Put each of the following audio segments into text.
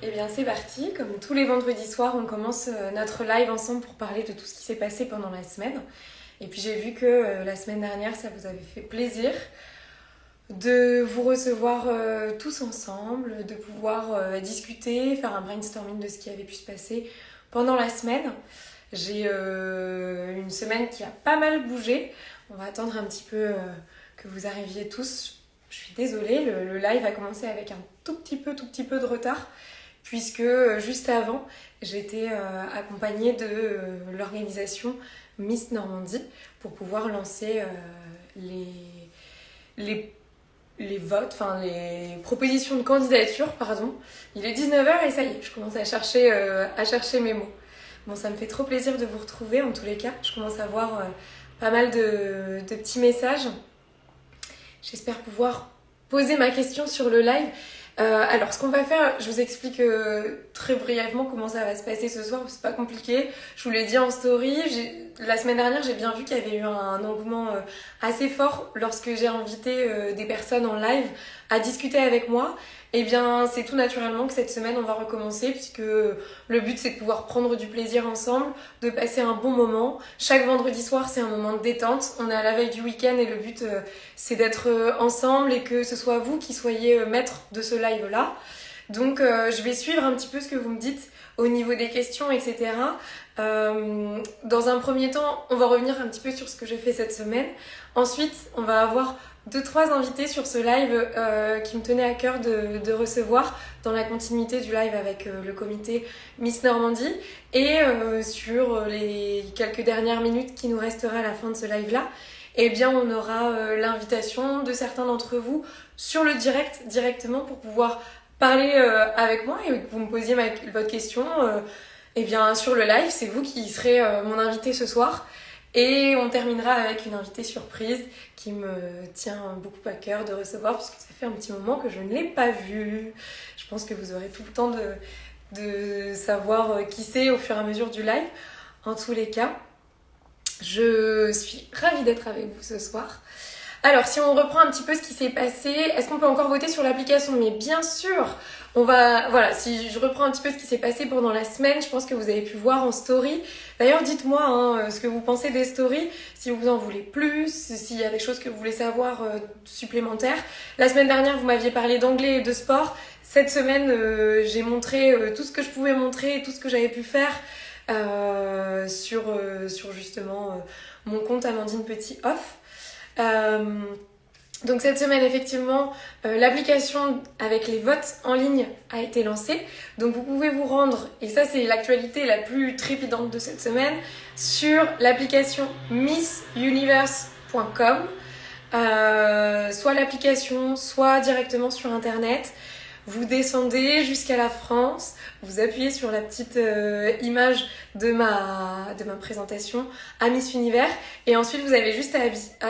Eh bien c'est parti, comme tous les vendredis soirs, on commence notre live ensemble pour parler de tout ce qui s'est passé pendant la semaine. Et puis j'ai vu que la semaine dernière, ça vous avait fait plaisir de vous recevoir tous ensemble, de pouvoir discuter, faire un brainstorming de ce qui avait pu se passer pendant la semaine. J'ai une semaine qui a pas mal bougé. On va attendre un petit peu que vous arriviez tous. Je suis désolée, le live a commencé avec un tout petit peu de retard, puisque juste avant, j'étais accompagnée de l'organisation Miss Normandie pour pouvoir lancer les votes, enfin les propositions de candidature, pardon. Il est 19h et ça y est, je commence à chercher mes mots. Bon, ça me fait trop plaisir de vous retrouver en tous les cas. Je commence à voir pas mal de petits messages. J'espère pouvoir poser ma question sur le live. Alors, ce qu'on va faire, je vous explique très brièvement comment ça va se passer ce soir. C'est pas compliqué. Je vous l'ai dit en story. La semaine dernière, j'ai bien vu qu'il y avait eu un engouement assez fort lorsque j'ai invité des personnes en live à discuter avec moi. Eh bien, c'est tout naturellement que cette semaine, on va recommencer puisque le but, c'est de pouvoir prendre du plaisir ensemble, de passer un bon moment. Chaque vendredi soir, c'est un moment de détente. On est à la veille du week-end et le but, c'est d'être ensemble et que ce soit vous qui soyez maître de ce live-là. Donc, je vais suivre un petit peu ce que vous me dites au niveau des questions, etc. Dans un premier temps, on va revenir un petit peu sur ce que j'ai fait cette semaine. Ensuite, on va avoir 2-3 invités sur ce live qui me tenait à cœur de recevoir dans la continuité du live avec le comité Miss Normandie et sur les quelques dernières minutes qui nous restera à la fin de ce live-là, eh bien on aura l'invitation de certains d'entre vous sur le direct directement pour pouvoir parler avec moi et que vous me posiez votre question eh bien sur le live, c'est vous qui serez mon invité ce soir. Et on terminera avec une invitée surprise qui me tient beaucoup à cœur de recevoir puisque ça fait un petit moment que je ne l'ai pas vue. Je pense que vous aurez tout le temps de savoir qui c'est au fur et à mesure du live. En tous les cas, je suis ravie d'être avec vous ce soir. Alors, si on reprend un petit peu ce qui s'est passé, est-ce qu'on peut encore voter sur l'application? Mais bien sûr, voilà, si je reprends un petit peu ce qui s'est passé pendant la semaine, je pense que vous avez pu voir en story. D'ailleurs, dites-moi ce que vous pensez des stories, si vous en voulez plus, s'il y a des choses que vous voulez savoir supplémentaires. La semaine dernière, vous m'aviez parlé d'anglais et de sport. Cette semaine, j'ai montré tout ce que je pouvais montrer, tout ce que j'avais pu faire sur justement mon compte Amandine Petit Off. Donc cette semaine effectivement l'application avec les votes en ligne a été lancée, donc vous pouvez vous rendre, et ça c'est l'actualité la plus trépidante de cette semaine, sur l'application missuniverse.com, soit l'application soit directement sur internet. Vous descendez jusqu'à la France, vous appuyez sur la petite image de ma présentation à Miss Univers et ensuite vous avez juste à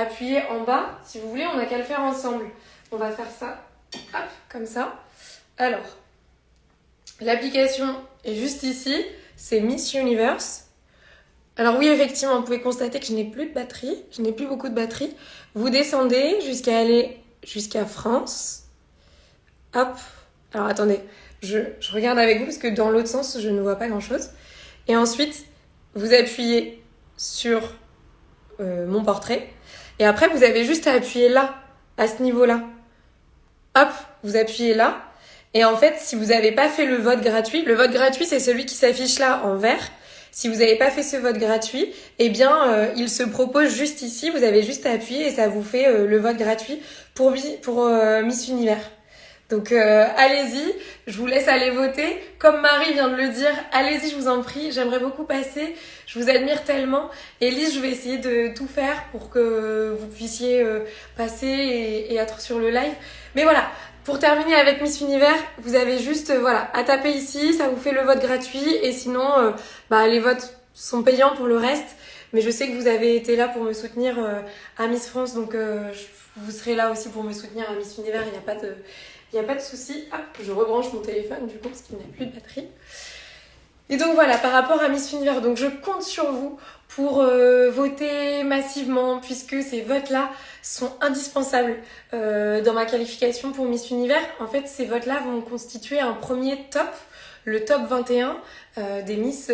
appuyer en bas. Si vous voulez, on n'a qu'à le faire ensemble. On va faire ça, hop, comme ça. Alors, l'application est juste ici, c'est Miss Universe. Alors oui, effectivement, vous pouvez constater que je n'ai plus de batterie, je n'ai plus beaucoup de batterie. Vous descendez jusqu'à aller jusqu'à France. Hop. Alors attendez, je regarde avec vous parce que dans l'autre sens, je ne vois pas grand-chose. Et ensuite, vous appuyez sur mon portrait. Et après, vous avez juste à appuyer là, à ce niveau-là. Hop, vous appuyez là. Et en fait, si vous n'avez pas fait le vote gratuit c'est celui qui s'affiche là en vert. Si vous n'avez pas fait ce vote gratuit, eh bien, il se propose juste ici. Vous avez juste à appuyer et ça vous fait le vote gratuit pour Miss Univers. Donc allez-y, je vous laisse aller voter. Comme Marie vient de le dire, allez-y, je vous en prie. J'aimerais beaucoup passer, je vous admire tellement. Élise, je vais essayer de tout faire pour que vous puissiez passer et être sur le live. Mais voilà, pour terminer avec Miss Univers, vous avez juste à taper ici, ça vous fait le vote gratuit. Et sinon, les votes sont payants pour le reste. Mais je sais que vous avez été là pour me soutenir à Miss France, donc vous serez là aussi pour me soutenir à Miss Univers, il n'y a pas de souci. Hop, je rebranche mon téléphone du coup parce qu'il n'a plus de batterie. Et donc voilà, par rapport à Miss Univers, donc je compte sur vous pour voter massivement puisque ces votes-là sont indispensables dans ma qualification pour Miss Univers. En fait, ces votes-là vont constituer un premier top le top 21 des Miss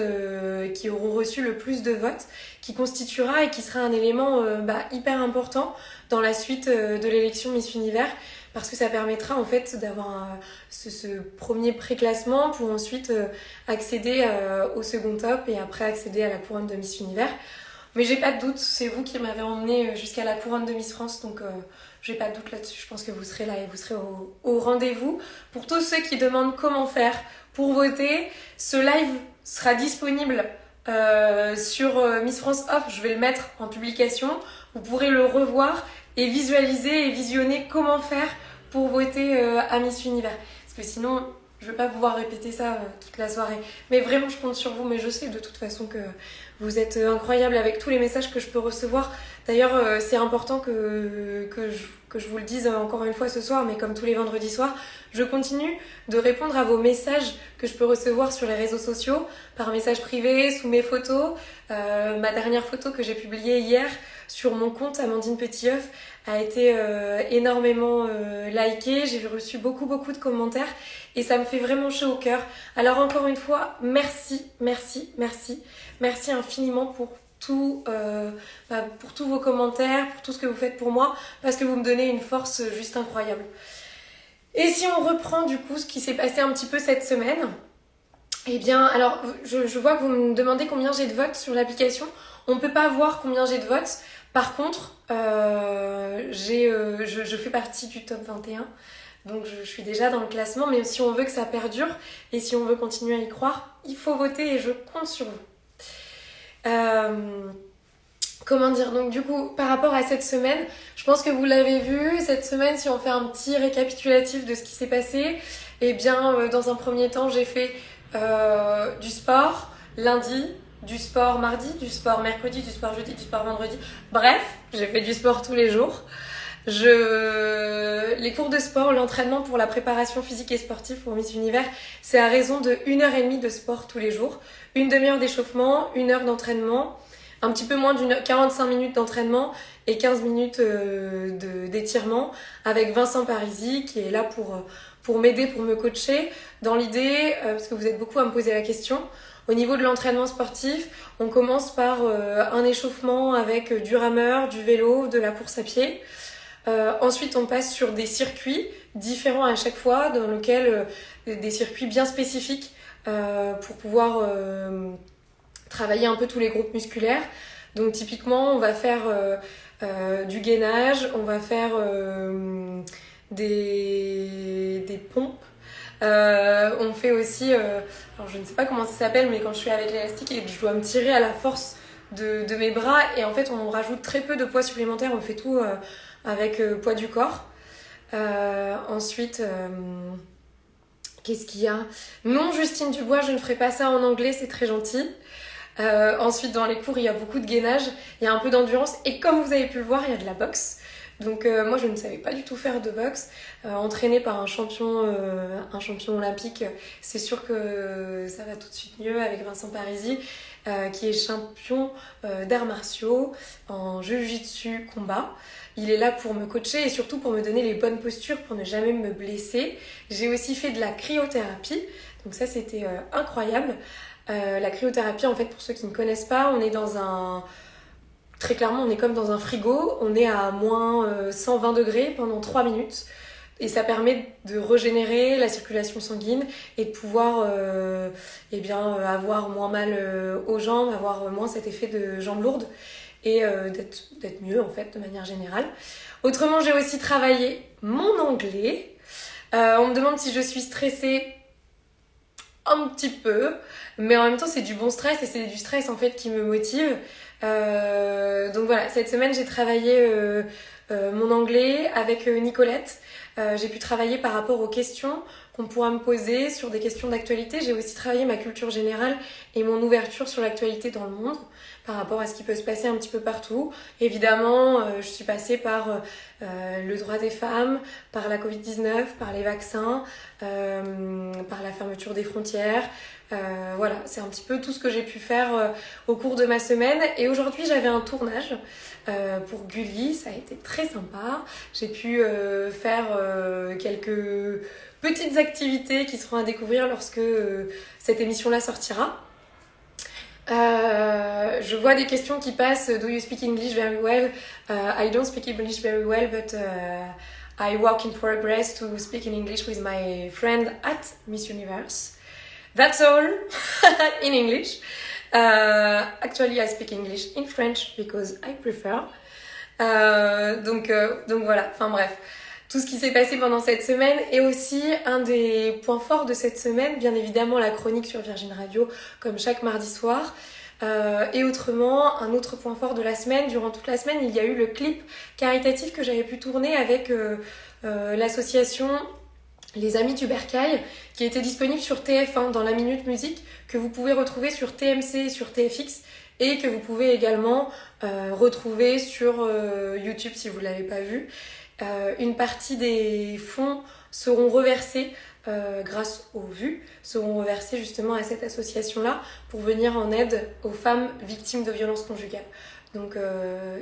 qui auront reçu le plus de votes, qui constituera et qui sera un élément hyper important dans la suite de l'élection Miss Univers, parce que ça permettra en fait d'avoir ce premier pré-classement pour ensuite accéder au second top et après accéder à la couronne de Miss Univers. Mais j'ai pas de doute, c'est vous qui m'avez emmené jusqu'à la couronne de Miss France, donc j'ai pas de doute là-dessus. Je pense que vous serez là et vous serez au rendez-vous. Pour tous ceux qui demandent comment faire pour voter, ce live sera disponible sur Miss France Off. Je vais le mettre en publication. Vous pourrez le revoir et visualiser et visionner comment faire pour voter à Miss Univers. Parce que sinon, je vais pas pouvoir répéter ça toute la soirée. Mais vraiment, je compte sur vous. Mais je sais de toute façon que vous êtes incroyable avec tous les messages que je peux recevoir. D'ailleurs, c'est important que je vous le dise encore une fois ce soir, mais comme tous les vendredis soirs, je continue de répondre à vos messages que je peux recevoir sur les réseaux sociaux, par message privé, sous mes photos. Ma dernière photo que j'ai publiée hier sur mon compte Amandine Petitieuf a été énormément likée. J'ai reçu beaucoup de commentaires et ça me fait vraiment chaud au cœur. Alors encore une fois, merci infiniment pour tous vos commentaires, pour tout ce que vous faites pour moi, parce que vous me donnez une force juste incroyable. Et si on reprend du coup ce qui s'est passé un petit peu cette semaine, eh bien, alors je vois que vous me demandez combien j'ai de votes sur l'application. On ne peut pas voir combien j'ai de votes. Par contre, je fais partie du top 21. Donc je suis déjà dans le classement, mais si on veut que ça perdure et si on veut continuer à y croire, il faut voter et je compte sur vous. Comment dire, donc du coup par rapport à cette semaine, je pense que vous l'avez vu, cette semaine si on fait un petit récapitulatif de ce qui s'est passé, eh bien dans un premier temps j'ai fait du sport lundi, du sport mardi, du sport mercredi, du sport jeudi, du sport vendredi, bref j'ai fait du sport tous les jours. Les cours de sport, l'entraînement pour la préparation physique et sportive pour Miss Univers, c'est à raison de 1h30 de sport tous les jours, une demi-heure d'échauffement, 1 heure d'entraînement, un petit peu moins d'une 45 minutes d'entraînement et 15 minutes d'étirement avec Vincent Parisi qui est là pour m'aider, pour me coacher dans l'idée, parce que vous êtes beaucoup à me poser la question. Au niveau de l'entraînement sportif, on commence par un échauffement avec du rameur, du vélo, de la course à pied. Ensuite, on passe sur des circuits différents à chaque fois, dans lesquels des circuits bien spécifiques pour pouvoir travailler un peu tous les groupes musculaires. Donc typiquement, on va faire du gainage, on va faire des pompes. On fait aussi, alors je ne sais pas comment ça s'appelle, mais quand je suis avec l'élastique et que je dois me tirer à la force de mes bras, et en fait on rajoute très peu de poids supplémentaire, on fait tout avec poids du corps. Ensuite, qu'est-ce qu'il y a ? Non, Justine Dubois, je ne ferai pas ça en anglais, c'est très gentil. Ensuite, dans les cours, il y a beaucoup de gainage, il y a un peu d'endurance, et comme vous avez pu le voir, il y a de la boxe. Donc moi, je ne savais pas du tout faire de boxe. Entraînée par un champion olympique, c'est sûr que ça va tout de suite mieux avec Vincent Parisi, qui est champion d'arts martiaux en jiu-jitsu combat. Il est là pour me coacher et surtout pour me donner les bonnes postures pour ne jamais me blesser. J'ai aussi fait de la cryothérapie, donc ça c'était incroyable. La cryothérapie, en fait, pour ceux qui ne connaissent pas, on est dans un... Très clairement, on est comme dans un frigo, on est à moins 120 degrés pendant 3 minutes. Et ça permet de régénérer la circulation sanguine et de pouvoir avoir moins mal aux jambes, avoir moins cet effet de jambes lourdes et d'être mieux en fait de manière générale. Autrement, j'ai aussi travaillé mon anglais. On me demande si je suis stressée. Un petit peu, mais en même temps c'est du bon stress et c'est du stress en fait qui me motive. Donc voilà, cette semaine j'ai travaillé mon anglais avec Nicolette. J'ai pu travailler par rapport aux questions qu'on pourra me poser sur des questions d'actualité. J'ai aussi travaillé ma culture générale et mon ouverture sur l'actualité dans le monde par rapport à ce qui peut se passer un petit peu partout. Évidemment, je suis passée par le droit des femmes, par la Covid-19, par les vaccins, par la fermeture des frontières, Voilà, c'est un petit peu tout ce que j'ai pu faire au cours de ma semaine. Et aujourd'hui, j'avais un tournage pour Gulli, ça a été très sympa. J'ai pu faire quelques petites activités qui seront à découvrir lorsque cette émission-là sortira. Je vois des questions qui passent. Do you speak English very well? I don't speak English very well, but I work in progress to speak in English with my friend at Miss Universe. That's all in English. Actually, I speak English in French because I prefer. Donc voilà, enfin bref. Tout ce qui s'est passé pendant cette semaine et aussi un des points forts de cette semaine, bien évidemment la chronique sur Virgin Radio comme chaque mardi soir. Et autrement, un autre point fort de la semaine, durant toute la semaine, il y a eu le clip caritatif que j'avais pu tourner avec l'association Les Amis du Bercail, qui était disponible sur TF1 dans la Minute Musique, que vous pouvez retrouver sur TMC et sur TFX, et que vous pouvez également retrouver sur YouTube si vous ne l'avez pas vu. Une partie des fonds seront reversés grâce aux vues, seront reversés justement à cette association-là pour venir en aide aux femmes victimes de violences conjugales. Donc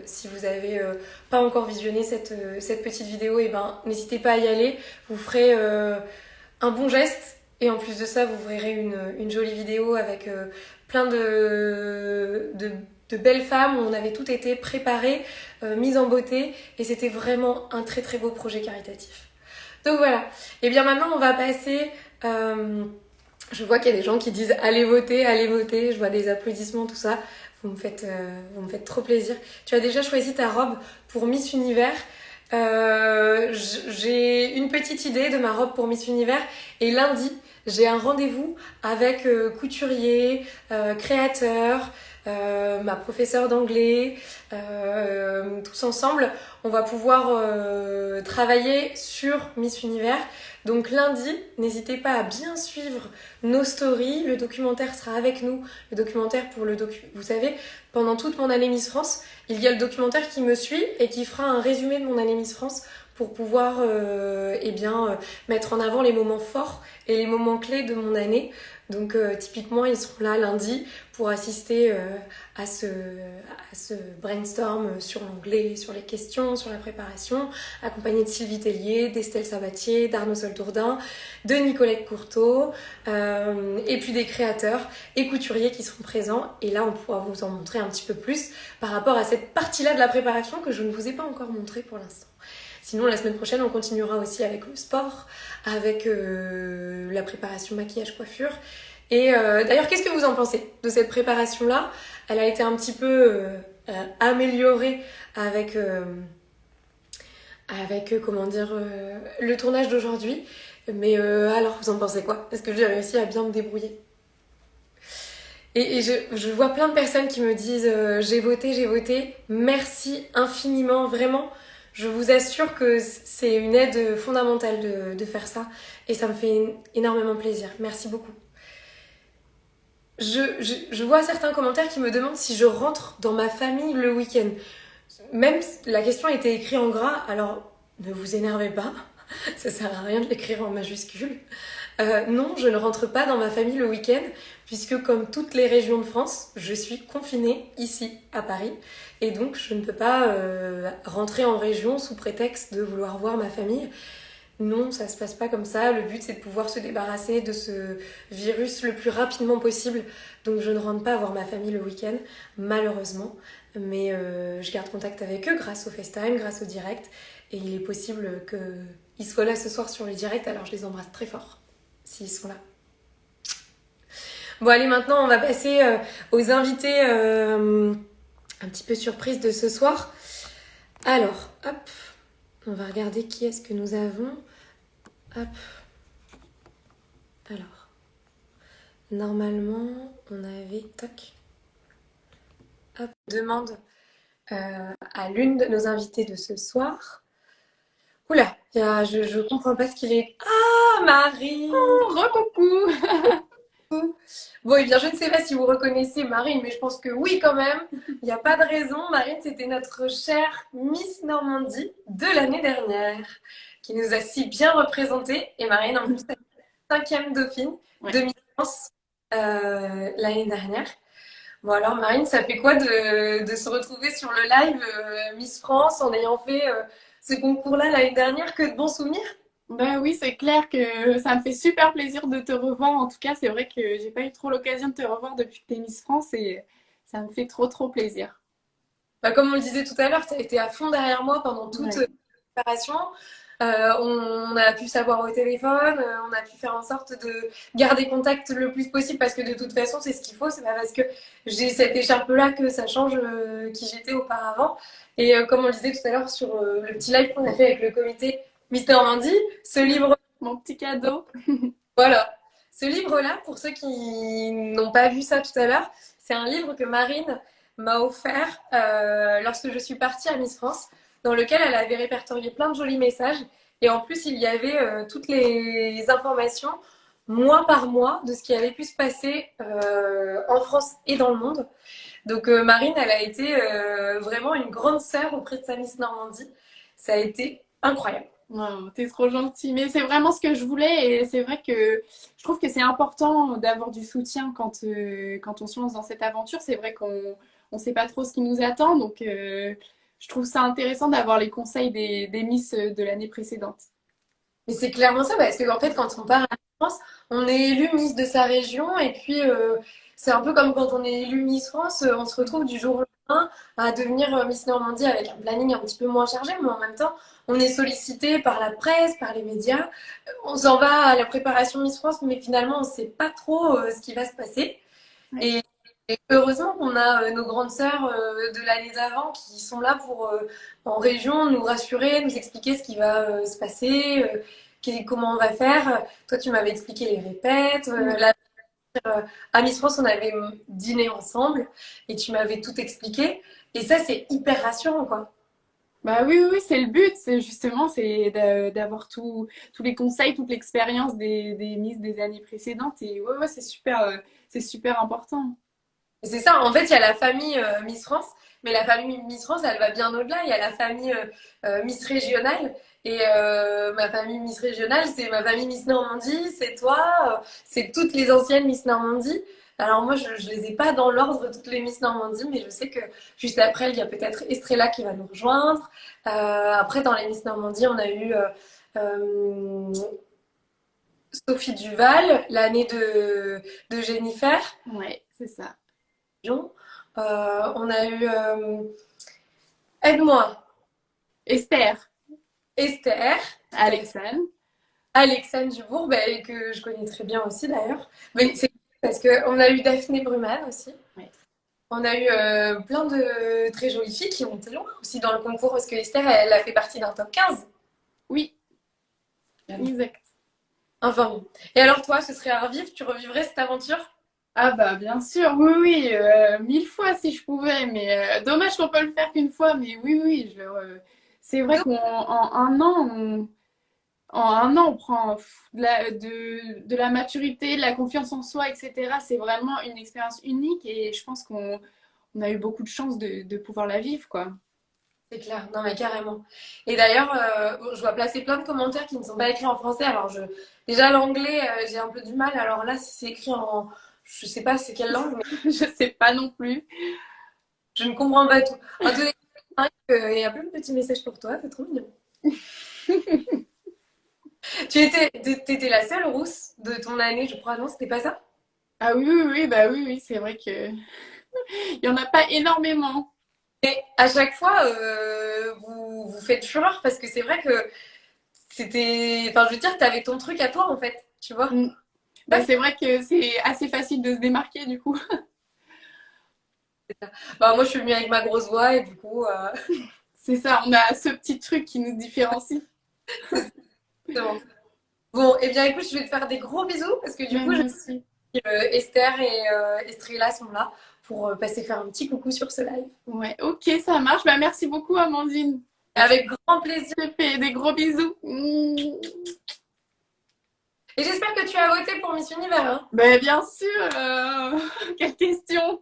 si vous n'avez pas encore visionné cette petite vidéo, et ben, n'hésitez pas à y aller, vous ferez un bon geste et en plus de ça vous verrez une jolie vidéo avec plein de belles femmes où on avait tout été préparé, mis en beauté et c'était vraiment un très très beau projet caritatif. Donc voilà, et bien maintenant on va passer, je vois qu'il y a des gens qui disent allez voter, je vois des applaudissements, tout ça, vous me faites trop plaisir. Tu as déjà choisi ta robe pour Miss Univers. J'ai une petite idée de ma robe pour Miss Univers et lundi j'ai un rendez-vous avec couturier, créateur, ma professeure d'anglais, tous ensemble on va pouvoir travailler sur Miss Univers. Donc lundi, n'hésitez pas à bien suivre nos stories, le documentaire sera avec nous, le documentaire pour le vous savez, pendant toute mon année Miss France, il y a le documentaire qui me suit et qui fera un résumé de mon année Miss France pour pouvoir mettre en avant les moments forts et les moments clés de mon année. Donc typiquement, ils seront là lundi pour assister à ce brainstorm sur l'anglais, sur les questions, sur la préparation, accompagnés de Sylvie Tellier, d'Estelle Sabatier, d'Arnaud Soltourdin, de Nicolette Courteau, et puis des créateurs et couturiers qui seront présents. Et là, on pourra vous en montrer un petit peu plus par rapport à cette partie-là de la préparation que je ne vous ai pas encore montrée pour l'instant. Sinon, la semaine prochaine, on continuera aussi avec le sport, avec la préparation maquillage, coiffure. Et d'ailleurs, qu'est-ce que vous en pensez de cette préparation-là? Elle a été un petit peu améliorée avec le tournage d'aujourd'hui. Mais alors, vous en pensez quoi? Est-ce que j'ai réussi à bien me débrouiller? Et je vois plein de personnes qui me disent j'ai voté. Merci infiniment, vraiment. Je vous assure que c'est une aide fondamentale de faire ça et ça me fait énormément plaisir. Merci beaucoup. Je vois certains commentaires qui me demandent si je rentre dans ma famille le week-end. Même la question a été écrite en gras, alors ne vous énervez pas, ça sert à rien de l'écrire en majuscule. Non, je ne rentre pas dans ma famille le week-end puisque comme toutes les régions de France, je suis confinée ici à Paris et donc je ne peux pas rentrer en région sous prétexte de vouloir voir ma famille. Non, ça se passe pas comme ça. Le but c'est de pouvoir se débarrasser de ce virus le plus rapidement possible. Donc je ne rentre pas voir ma famille le week-end, malheureusement. Mais je garde contact avec eux grâce au FaceTime, grâce au direct. Et il est possible qu'ils soient là ce soir sur le direct, alors je les embrasse très fort s'ils sont là. Bon allez, maintenant on va passer aux invités un petit peu surprise de ce soir. Alors, hop, on va regarder qui est-ce que nous avons. Hop. Alors, normalement, on avait... Toc. Hop, demande à l'une de nos invitées de ce soir. Oula, je comprends pas ce qu'il est. Ah, Marie! Oh, re-coucou! Bon, eh bien, je ne sais pas si vous reconnaissez Marine, mais je pense que oui quand même. Il n'y a pas de raison. Marine, c'était notre chère Miss Normandie de l'année dernière, qui nous a si bien représentés. Et Marine, en plus, c'est la 5e dauphine de Miss France. l'année dernière. Bon alors Marine, ça fait quoi de se retrouver sur le live Miss France en ayant fait ce concours-là l'année dernière? Que de bons souvenirs? Ben oui, c'est clair que ça me fait super plaisir de te revoir. En tout cas, c'est vrai que j'ai pas eu trop l'occasion de te revoir depuis que t'es Miss France et ça me fait trop plaisir. Bah, comme on le disait tout à l'heure, tu as été à fond derrière moi pendant toute Ouais. la préparation. On a pu savoir au téléphone, on a pu faire en sorte de garder contact le plus possible parce que de toute façon, c'est ce qu'il faut. C'est pas parce que j'ai cette écharpe-là que ça change qui j'étais auparavant. Et comme on le disait tout à l'heure sur le petit live qu'on a fait avec le comité Mister Mandy, ce livre, Mon petit cadeau. voilà. Ce livre-là, pour ceux qui n'ont pas vu ça tout à l'heure, c'est un livre que Marine m'a offert lorsque je suis partie à Miss France, dans lequel elle avait répertorié plein de jolis messages. Et en plus, il y avait toutes les informations, mois par mois, de ce qui avait pu se passer en France et dans le monde. Donc Marine, elle a été vraiment une grande sœur auprès de sa Miss Normandie. Ça a été incroyable. Oh, t'es trop gentil. Mais c'est vraiment ce que je voulais et c'est vrai que je trouve que c'est important d'avoir du soutien quand on se lance dans cette aventure. C'est vrai qu'on sait pas trop ce qui nous attend, donc je trouve ça intéressant d'avoir les conseils des Miss de l'année précédente. Mais c'est clairement ça, parce qu'en fait, quand on part à France, on est élu Miss de sa région, et puis c'est un peu comme quand on est élu Miss France, on se retrouve du jour au lendemain à devenir Miss Normandie avec un planning un petit peu moins chargé, mais en même temps, on est sollicité par la presse, par les médias. On s'en va à la préparation Miss France, mais finalement, on ne sait pas trop ce qui va se passer. Ouais. Et, et heureusement qu'on a nos grandes sœurs de l'année d'avant qui sont là pour, en région, nous rassurer, nous expliquer ce qui va se passer, comment on va faire. Toi, tu m'avais expliqué les répètes. Ouais. Là, à Miss France, on avait dîné ensemble et tu m'avais tout expliqué. Et ça, c'est hyper rassurant, quoi. Bah oui, c'est le but, c'est justement d'avoir tous les conseils, toute l'expérience des Miss des années précédentes et ouais, c'est super important. Et c'est ça, en fait, il y a la famille Miss France, mais la famille Miss France, elle va bien au-delà. Il y a la famille Miss Régionale. Et ma famille Miss Régionale, c'est ma famille Miss Normandie, c'est toi, c'est toutes les anciennes Miss Normandie. Alors moi, je ne les ai pas dans l'ordre, toutes les Miss Normandie, mais je sais que juste après, il y a peut-être Estrella qui va nous rejoindre. Après, dans les Miss Normandie, on a eu euh, Sophie Duval, l'année de Jennifer. Ouais, c'est ça. On a eu, aide-moi, Esther, Esther, tout à fait. Alexandre, Alexandre Dubourg, bah, que je connais très bien aussi d'ailleurs. Mais c'est parce qu'on a eu Daphné Bruman aussi. ouais. On a eu plein de très jolies filles qui ont été loin aussi dans le concours parce que Esther, elle a fait partie d'un top 15. Oui, exact. Enfin bon. Et alors toi, ce serait à revivre, tu revivrais cette aventure? Ah bah bien sûr, oui, mille fois si je pouvais, mais dommage qu'on peut le faire qu'une fois, mais oui, c'est vrai qu'en un an, en un an, on prend de la maturité, de la confiance en soi, etc. C'est vraiment une expérience unique et je pense qu'on a eu beaucoup de chance de pouvoir la vivre, quoi. C'est clair, non mais carrément. Et d'ailleurs, bon, je vois placer plein de commentaires qui ne sont pas écrits en français. Alors déjà l'anglais, j'ai un peu du mal. Alors là, si c'est écrit en, je sais pas c'est quelle langue, mais Je sais pas non plus. je ne comprends pas tout. En tous les cas, il y a plein de petits messages pour toi, c'est trop mignon. T'étais la seule rousse de ton année, je crois, non, c'était pas ça? Ah bah oui, c'est vrai que il y en a pas énormément. Et à chaque fois, vous faites fureur parce que c'est vrai que c'était, enfin, je veux dire, t'avais ton truc à toi en fait, tu vois. Mm. Bah, c'est vrai que c'est assez facile de se démarquer du coup. Bah moi, je suis venue avec ma grosse voix et du coup, C'est ça, on a ce petit truc qui nous différencie. c'est bon. Bon, et bien écoute, je vais te faire des gros bisous parce que du Même coup, moi aussi. Esther et Estrella sont là pour passer faire un petit coucou sur ce live. Ouais, ok, ça marche. Bah, merci beaucoup, Amandine. Et puis, Avec grand plaisir. je te fais des gros bisous. Et j'espère que tu as voté pour Miss Univers, hein. Bah, bien sûr, quelle question.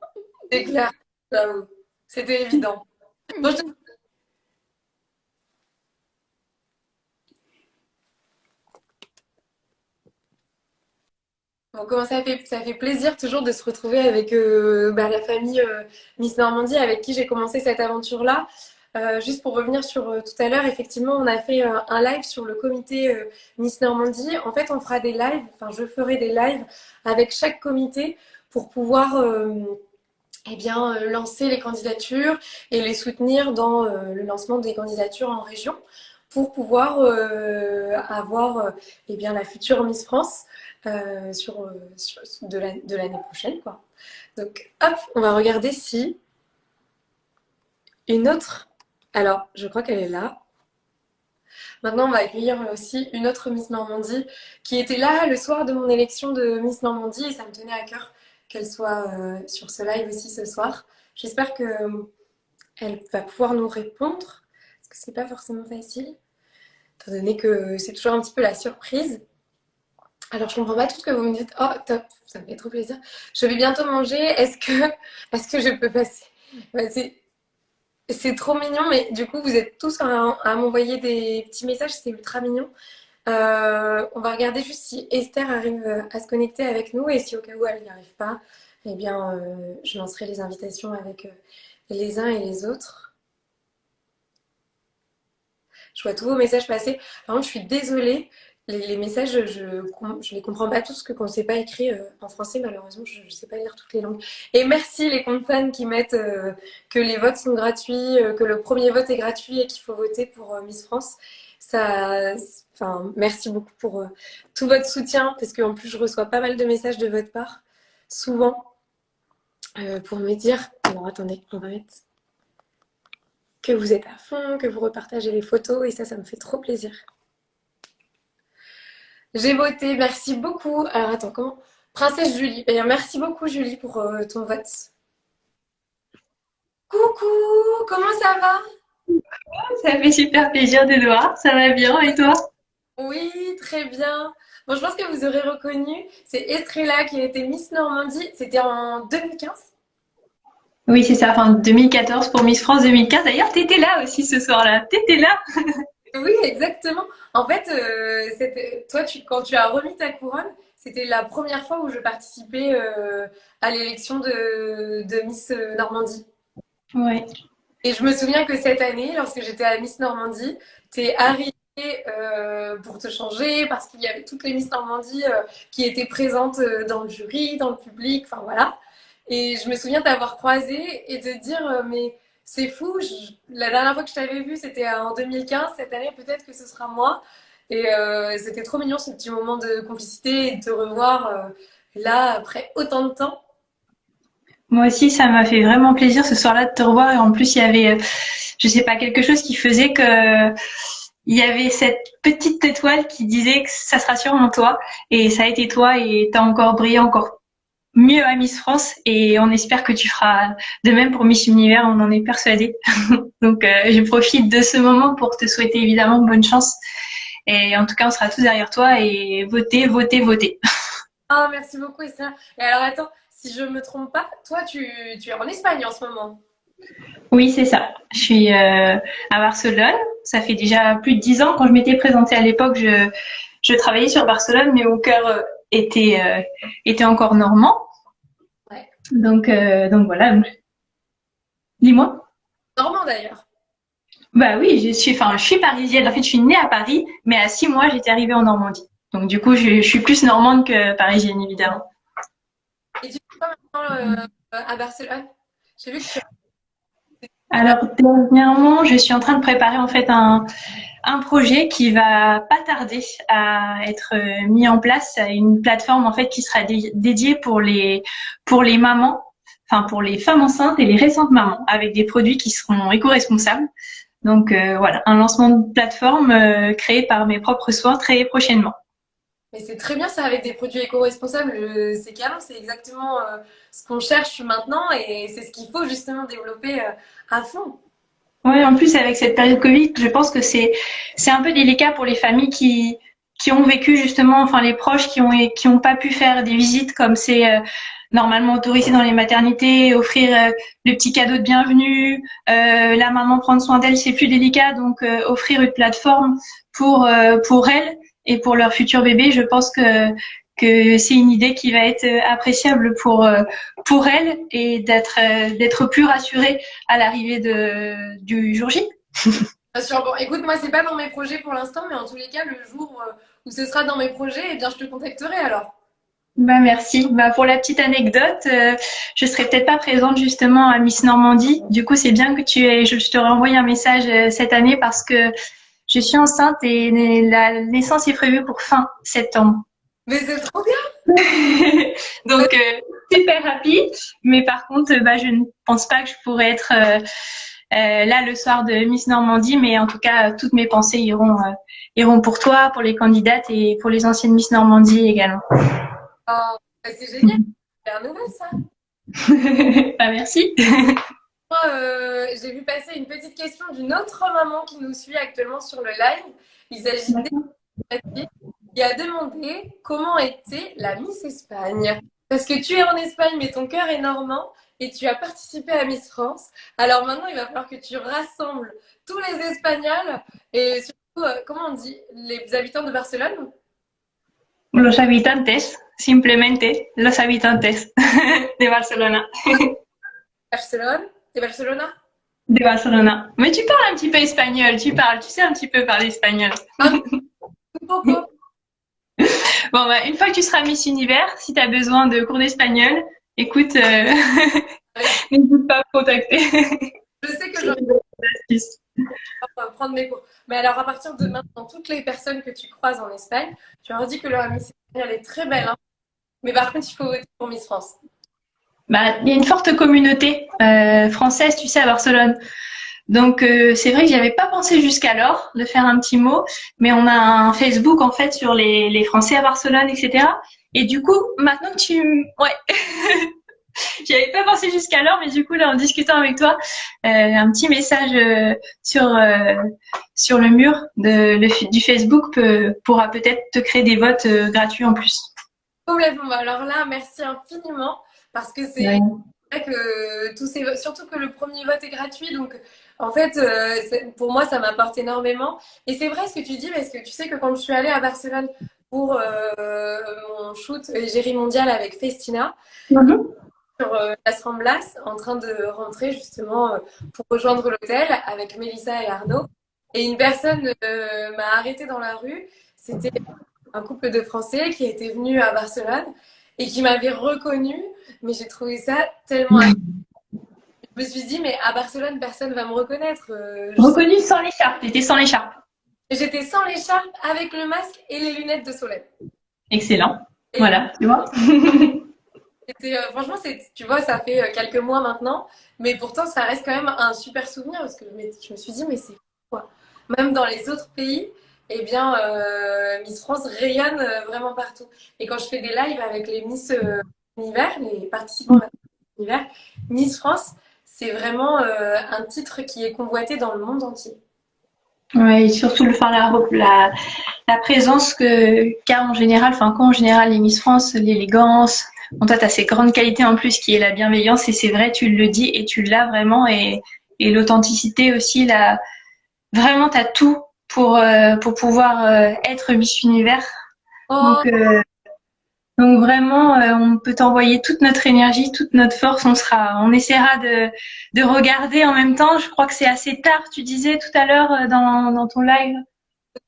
C'est clair, j'avoue. C'était évident. Bon, je te Bon, comment ça fait plaisir toujours de se retrouver avec la famille Miss Normandie avec qui j'ai commencé cette aventure-là. Juste pour revenir sur tout à l'heure, effectivement, on a fait un live sur le comité Miss Normandie. En fait, on fera des lives, enfin, je ferai des lives avec chaque comité pour pouvoir lancer les candidatures et les soutenir dans le lancement des candidatures en région pour pouvoir avoir la future Miss France de l'année prochaine, quoi. Donc, hop, on va regarder si une autre. Alors, je crois qu'elle est là. Maintenant, on va accueillir aussi une autre Miss Normandie qui était là le soir de mon élection de Miss Normandie et ça me tenait à cœur qu'elle soit sur ce live aussi ce soir. J'espère qu'elle va pouvoir nous répondre parce que c'est pas forcément facile, étant donné que c'est toujours un petit peu la surprise. Alors, je comprends pas tout ce que vous me dites. Oh, top, ça me fait trop plaisir. Je vais bientôt manger. Est-ce que je peux passer? Bah, c'est trop mignon, mais du coup, vous êtes tous à m'envoyer des petits messages, c'est ultra mignon. On va regarder juste si Esther arrive à se connecter avec nous et si au cas où elle n'y arrive pas, eh bien, je lancerai les invitations avec les uns et les autres. Je vois tous vos messages passer. Par contre, je suis désolée. Les messages, je les comprends pas tous, que qu'on ne sait pas écrire en français, malheureusement, je ne sais pas lire toutes les langues. Et merci les comptes fans qui mettent que les votes sont gratuits, que le premier vote est gratuit et qu'il faut voter pour Miss France. Merci beaucoup pour tout votre soutien, parce qu'en plus, je reçois pas mal de messages de votre part, souvent, pour me dire, alors attendez, on va mettre que vous êtes à fond, que vous repartagez les photos, et ça me fait trop plaisir. J'ai voté, merci beaucoup. Alors attends, comment? Princesse Julie. Eh bien, merci beaucoup Julie pour ton vote. Coucou, comment ça va? Ça fait super plaisir de te voir, ça va bien et toi? Oui, très bien. Bon, je pense que vous aurez reconnu, c'est Estrella qui a été Miss Normandie. C'était en 2015. Oui, c'est ça, enfin 2014 pour Miss France 2015. D'ailleurs, t'étais là aussi ce soir-là, t'étais là. Oui, exactement. En fait, toi, quand tu as remis ta couronne, c'était la première fois où je participais à l'élection de Miss Normandie. Ouais. Et je me souviens que cette année, lorsque j'étais à Miss Normandie, t'es arrivée pour te changer parce qu'il y avait toutes les Miss Normandie qui étaient présentes dans le jury, dans le public, enfin voilà. Et je me souviens t'avoir croisée et te dire mais c'est fou, la dernière fois que je t'avais vue c'était en 2015, cette année peut-être que ce sera moi. Et c'était trop mignon ce petit moment de complicité et de te revoir là après autant de temps. Moi aussi, ça m'a fait vraiment plaisir ce soir-là de te revoir et en plus, il y avait, je sais pas, quelque chose qui faisait que il y avait cette petite étoile qui disait que ça sera sûrement toi et ça a été toi et t'as encore brillé encore mieux à Miss France et on espère que tu feras de même pour Miss Univers, on en est persuadé. Donc, je profite de ce moment pour te souhaiter évidemment bonne chance. Et en tout cas, on sera tous derrière toi et votez, votez, votez. Ah, merci beaucoup, Esther. Et alors, attends, si je me trompe pas, toi, tu es en Espagne en ce moment. Oui, c'est ça. Je suis à Barcelone. Ça fait déjà plus de 10 ans. Quand je m'étais présentée à l'époque, je travaillais sur Barcelone, mais mon cœur était encore normand. Ouais. Donc voilà. Dis-moi. Normand d'ailleurs. Bah oui, je suis parisienne. En fait, je suis née à Paris, mais à 6 mois, j'étais arrivée en Normandie. Donc du coup, je suis plus normande que parisienne, évidemment. Et tu fais quoi maintenant à Barcelone? J'ai vu que tu Alors dernièrement, je suis en train de préparer en fait un projet qui va pas tarder à être mis en place, une plateforme en fait qui sera dédiée pour les mamans, enfin pour les femmes enceintes et les récentes mamans, avec des produits qui seront éco-responsables. Donc voilà, un lancement de plateforme créé par mes propres soins très prochainement. Mais c'est très bien ça avec des produits éco-responsables. C'est canon, c'est exactement ce qu'on cherche maintenant et c'est ce qu'il faut justement développer à fond. Ouais, en plus avec cette période Covid, je pense que c'est un peu délicat pour les familles qui ont vécu justement, enfin les proches qui ont pas pu faire des visites comme c'est normalement autorisé dans les maternités, offrir le petit cadeau de bienvenue, la maman prendre soin d'elle, c'est plus délicat, donc offrir une plateforme pour elles et pour leur futur bébé, je pense que c'est une idée qui va être appréciable pour elle et d'être plus rassurée à l'arrivée du jour J. Bien sûr, bon, écoute, moi, c'est pas dans mes projets pour l'instant, mais en tous les cas, le jour où ce sera dans mes projets, eh bien, je te contacterai alors. Bah merci. Bah pour la petite anecdote, je serai peut-être pas présente justement à Miss Normandie. Du coup, c'est bien que je te renvoie un message cette année parce que je suis enceinte et la naissance est prévue pour fin septembre. Mais c'est trop bien! Donc super rapide. Mais par contre, bah je ne pense pas que je pourrais être là le soir de Miss Normandie, mais en tout cas, toutes mes pensées iront pour toi, pour les candidates et pour les anciennes Miss Normandie également. Oh, bah, c'est génial, c'est un nouvel ça. Bah, merci. Moi, j'ai vu passer une petite question d'une autre maman qui nous suit actuellement sur le live. Il s'agit d'Elie qui a demandé comment était la Miss Espagne. Parce que tu es en Espagne, mais ton cœur est normand et tu as participé à Miss France. Alors maintenant, il va falloir que tu rassembles tous les Espagnols et surtout, comment on dit, les habitants de Barcelone. Los habitantes, simplemente los habitantes de Barcelona. Barcelone, de Barcelona. De Barcelona. Mais tu parles un petit peu espagnol, tu sais un petit peu parler espagnol. Un poco. Bon, bah, une fois que tu seras Miss Univers, si tu as besoin de cours d'espagnol, écoute, n'hésite pas à me contacter. Je sais que j'aurai prendre mes cours. Mais alors, à partir de maintenant, toutes les personnes que tu croises en Espagne, tu leur dis que leur Miss Espagne, elle est très belle. Hein. Mais par contre, il faut voter pour Miss France. Bah, il y a une forte communauté française, tu sais, à Barcelone. Donc, c'est vrai que j'y avais pas pensé jusqu'alors de faire un petit mot, mais on a un Facebook, en fait, sur les Français à Barcelone, etc. Et du coup, maintenant que ouais. J'y avais pas pensé jusqu'alors, mais du coup, là, en discutant avec toi, un petit message sur le mur du Facebook pourra peut-être te créer des votes gratuits en plus. Complètement. Alors là, merci infiniment parce que c'est vrai que surtout que le premier vote est gratuit, donc en fait, pour moi, ça m'apporte énormément. Et c'est vrai ce que tu dis parce que tu sais que quand je suis allée à Barcelone pour mon shoot égérie mondiale avec Festina. Sur Las Ramblas, en train de rentrer justement pour rejoindre l'hôtel avec Mélissa et Arnaud. Et une personne m'a arrêtée dans la rue. C'était un couple de Français qui était venu à Barcelone et qui m'avait reconnue. Mais j'ai trouvé ça tellement... Je me suis dit, mais à Barcelone, personne ne va me reconnaître. Reconnue sans l'écharpe. T'étais sans l'écharpe. J'étais sans l'écharpe, avec le masque et les lunettes de soleil. Excellent. Et voilà, tu vois. Franchement, tu vois, ça fait quelques mois maintenant, mais pourtant, ça reste quand même un super souvenir parce que je me suis dit, mais c'est quoi? Même dans les autres pays, eh bien, Miss France rayonne vraiment partout. Et quand je fais des lives avec les Miss Univers, les participants de Miss Univers, Miss France, c'est vraiment un titre qui est convoité dans le monde entier. Ouais, et surtout la présence qu'a en général, qu'ont en général les Miss France, l'élégance. Bon, toi, tu as ces grandes qualités en plus qui est la bienveillance, et c'est vrai, tu le dis et tu l'as vraiment, et l'authenticité aussi, vraiment, tu as tout pour pouvoir être Miss Univers. Oh. Donc vraiment, on peut t'envoyer toute notre énergie, toute notre force. On essaiera de regarder en même temps. Je crois que c'est assez tard. Tu disais tout à l'heure dans ton live.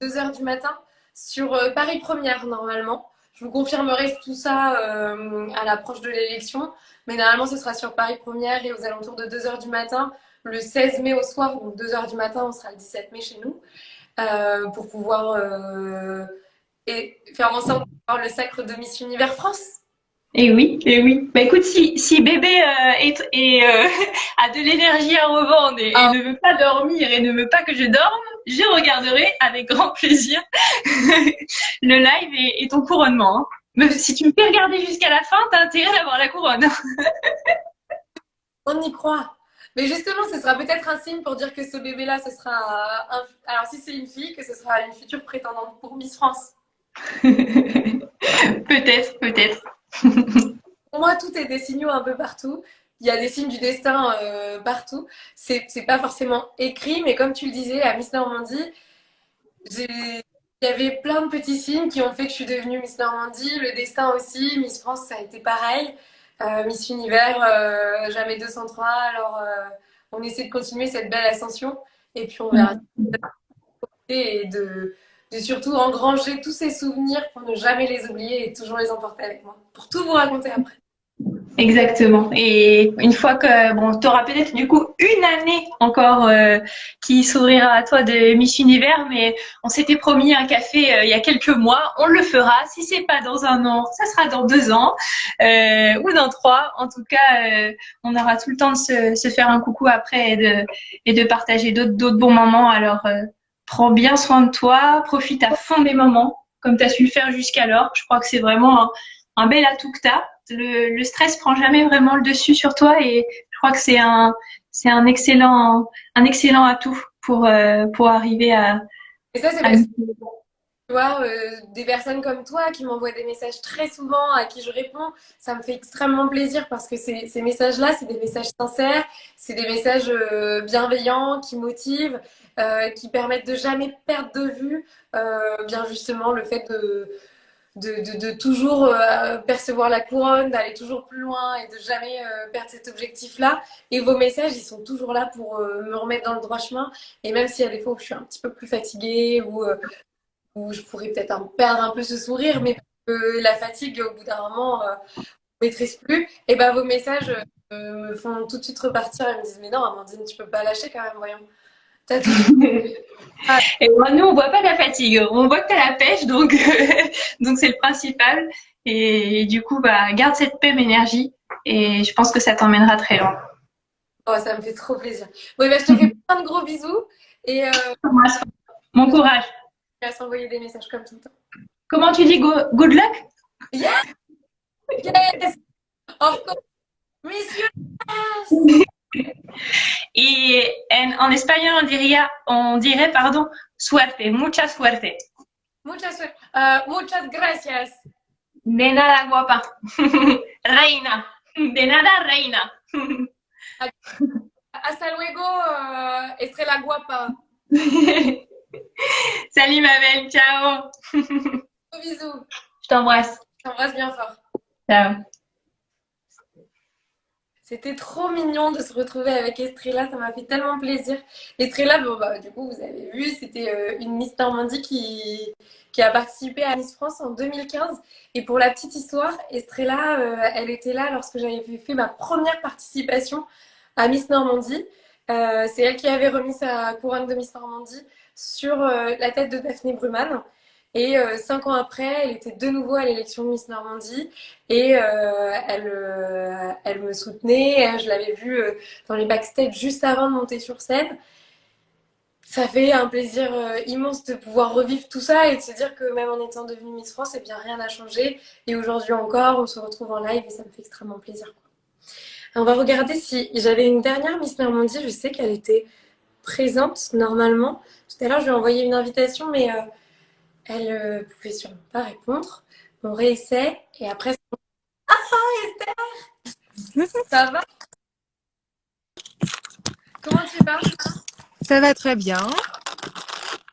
2h du matin sur Paris Première normalement. Je vous confirmerai tout ça à l'approche de l'élection. Mais normalement, ce sera sur Paris Première et aux alentours de 2h du matin, le 16 mai au soir. Donc 2h du matin, on sera le 17 mai chez nous pour pouvoir faire en sorte d'avoir le sacre de Miss Univers France. Et oui, et oui. Bah écoute, si bébé a de l'énergie à revendre et ne veut pas dormir et ne veut pas que je dorme, je regarderai avec grand plaisir le live et ton couronnement. Hein. Mais si tu me fais regarder jusqu'à la fin, t'as intérêt d'avoir la couronne. On y croit. Mais justement, ce sera peut-être un signe pour dire que ce bébé-là, ce sera alors si c'est une fille, que ce sera une future prétendante pour Miss France. Peut-être. Pour moi, tout est des signaux un peu partout. Il y a des signes du destin partout. C'est pas forcément écrit, mais comme tu le disais, à Miss Normandie, j'ai Il y avait plein de petits signes qui ont fait que je suis devenue Miss Normandie, le destin aussi, Miss France ça a été pareil, Miss Univers jamais 203, alors on essaie de continuer cette belle ascension et puis on verra et de surtout engranger tous ces souvenirs pour ne jamais les oublier et toujours les emporter avec moi, pour tout vous raconter après. Exactement. Et une fois que, bon, tu auras peut-être du coup une année encore qui s'ouvrira à toi de Miss Univers, mais on s'était promis un café il y a quelques mois. On le fera. Si c'est pas dans un an, ça sera dans 2 ans ou dans 3. En tout cas, on aura tout le temps de se faire un coucou après et de partager d'autres bons moments. Alors, prends bien soin de toi, profite à fond des moments comme tu as su le faire jusqu'alors. Je crois que c'est vraiment un bel atout que tu as. Le stress prend jamais vraiment le dessus sur toi et je crois que c'est un excellent atout pour arriver Et ça, c'est à... parce que tu vois, des personnes comme toi qui m'envoient des messages très souvent, à qui je réponds, ça me fait extrêmement plaisir parce que ces messages-là, c'est des messages sincères, c'est des messages bienveillants qui motivent, qui permettent de jamais perdre de vue, bien justement le fait de toujours percevoir la couronne, d'aller toujours plus loin et de jamais perdre cet objectif-là. Et vos messages, ils sont toujours là pour me remettre dans le droit chemin. Et même s'il y a des fois où je suis un petit peu plus fatiguée ou où je pourrais peut-être perdre un peu ce sourire, mais la fatigue, au bout d'un moment, ne maîtrise plus, et ben vos messages me font tout de suite repartir et me disent mais non, Amandine, tu peux pas lâcher quand même, voyons. T'as tout. Et moi, nous, on voit pas la fatigue, on voit que t'as la pêche, donc donc c'est le principal. Et du coup, bah, garde cette même énergie et je pense que ça t'emmènera très loin. Oh, ça me fait trop plaisir. Bon, ben, je te fais plein de gros bisous et Mon courage. je vais s'envoyer des messages comme tout le temps. Comment tu dis good luck? Yes! Yes! Of course! Messieurs! Yes! Et en espagnol, on dirait, pardon, suerte, mucha suerte. Muchas gracias. De nada, guapa. Reina. De nada, reina. Hasta luego, Estrella Guapa. Salut ma belle, ciao. Gros bisous. Je t'embrasse. Je t'embrasse bien fort. Ciao. C'était trop mignon de se retrouver avec Estrella, ça m'a fait tellement plaisir. Estrella, bon, bah, du coup, vous avez vu, c'était une Miss Normandie qui a participé à Miss France en 2015. Et pour la petite histoire, Estrella, elle était là lorsque j'avais fait ma première participation à Miss Normandie. C'est elle qui avait remis sa couronne de Miss Normandie sur la tête de Daphné Bruman. Et 5 ans après, elle était de nouveau à l'élection de Miss Normandie et elle me soutenait. Je l'avais vue dans les backstage juste avant de monter sur scène. Ça fait un plaisir immense de pouvoir revivre tout ça et de se dire que même en étant devenue Miss France, eh bien, rien n'a changé. Et aujourd'hui encore, on se retrouve en live et ça me fait extrêmement plaisir, quoi. On va regarder si j'avais une dernière Miss Normandie. Je sais qu'elle était présente normalement. Tout à l'heure, je lui ai envoyé une invitation, mais elle pouvait sûrement pas répondre. On réessaie et après. Ah, Esther, ça va? Comment tu vas? Ça va très bien.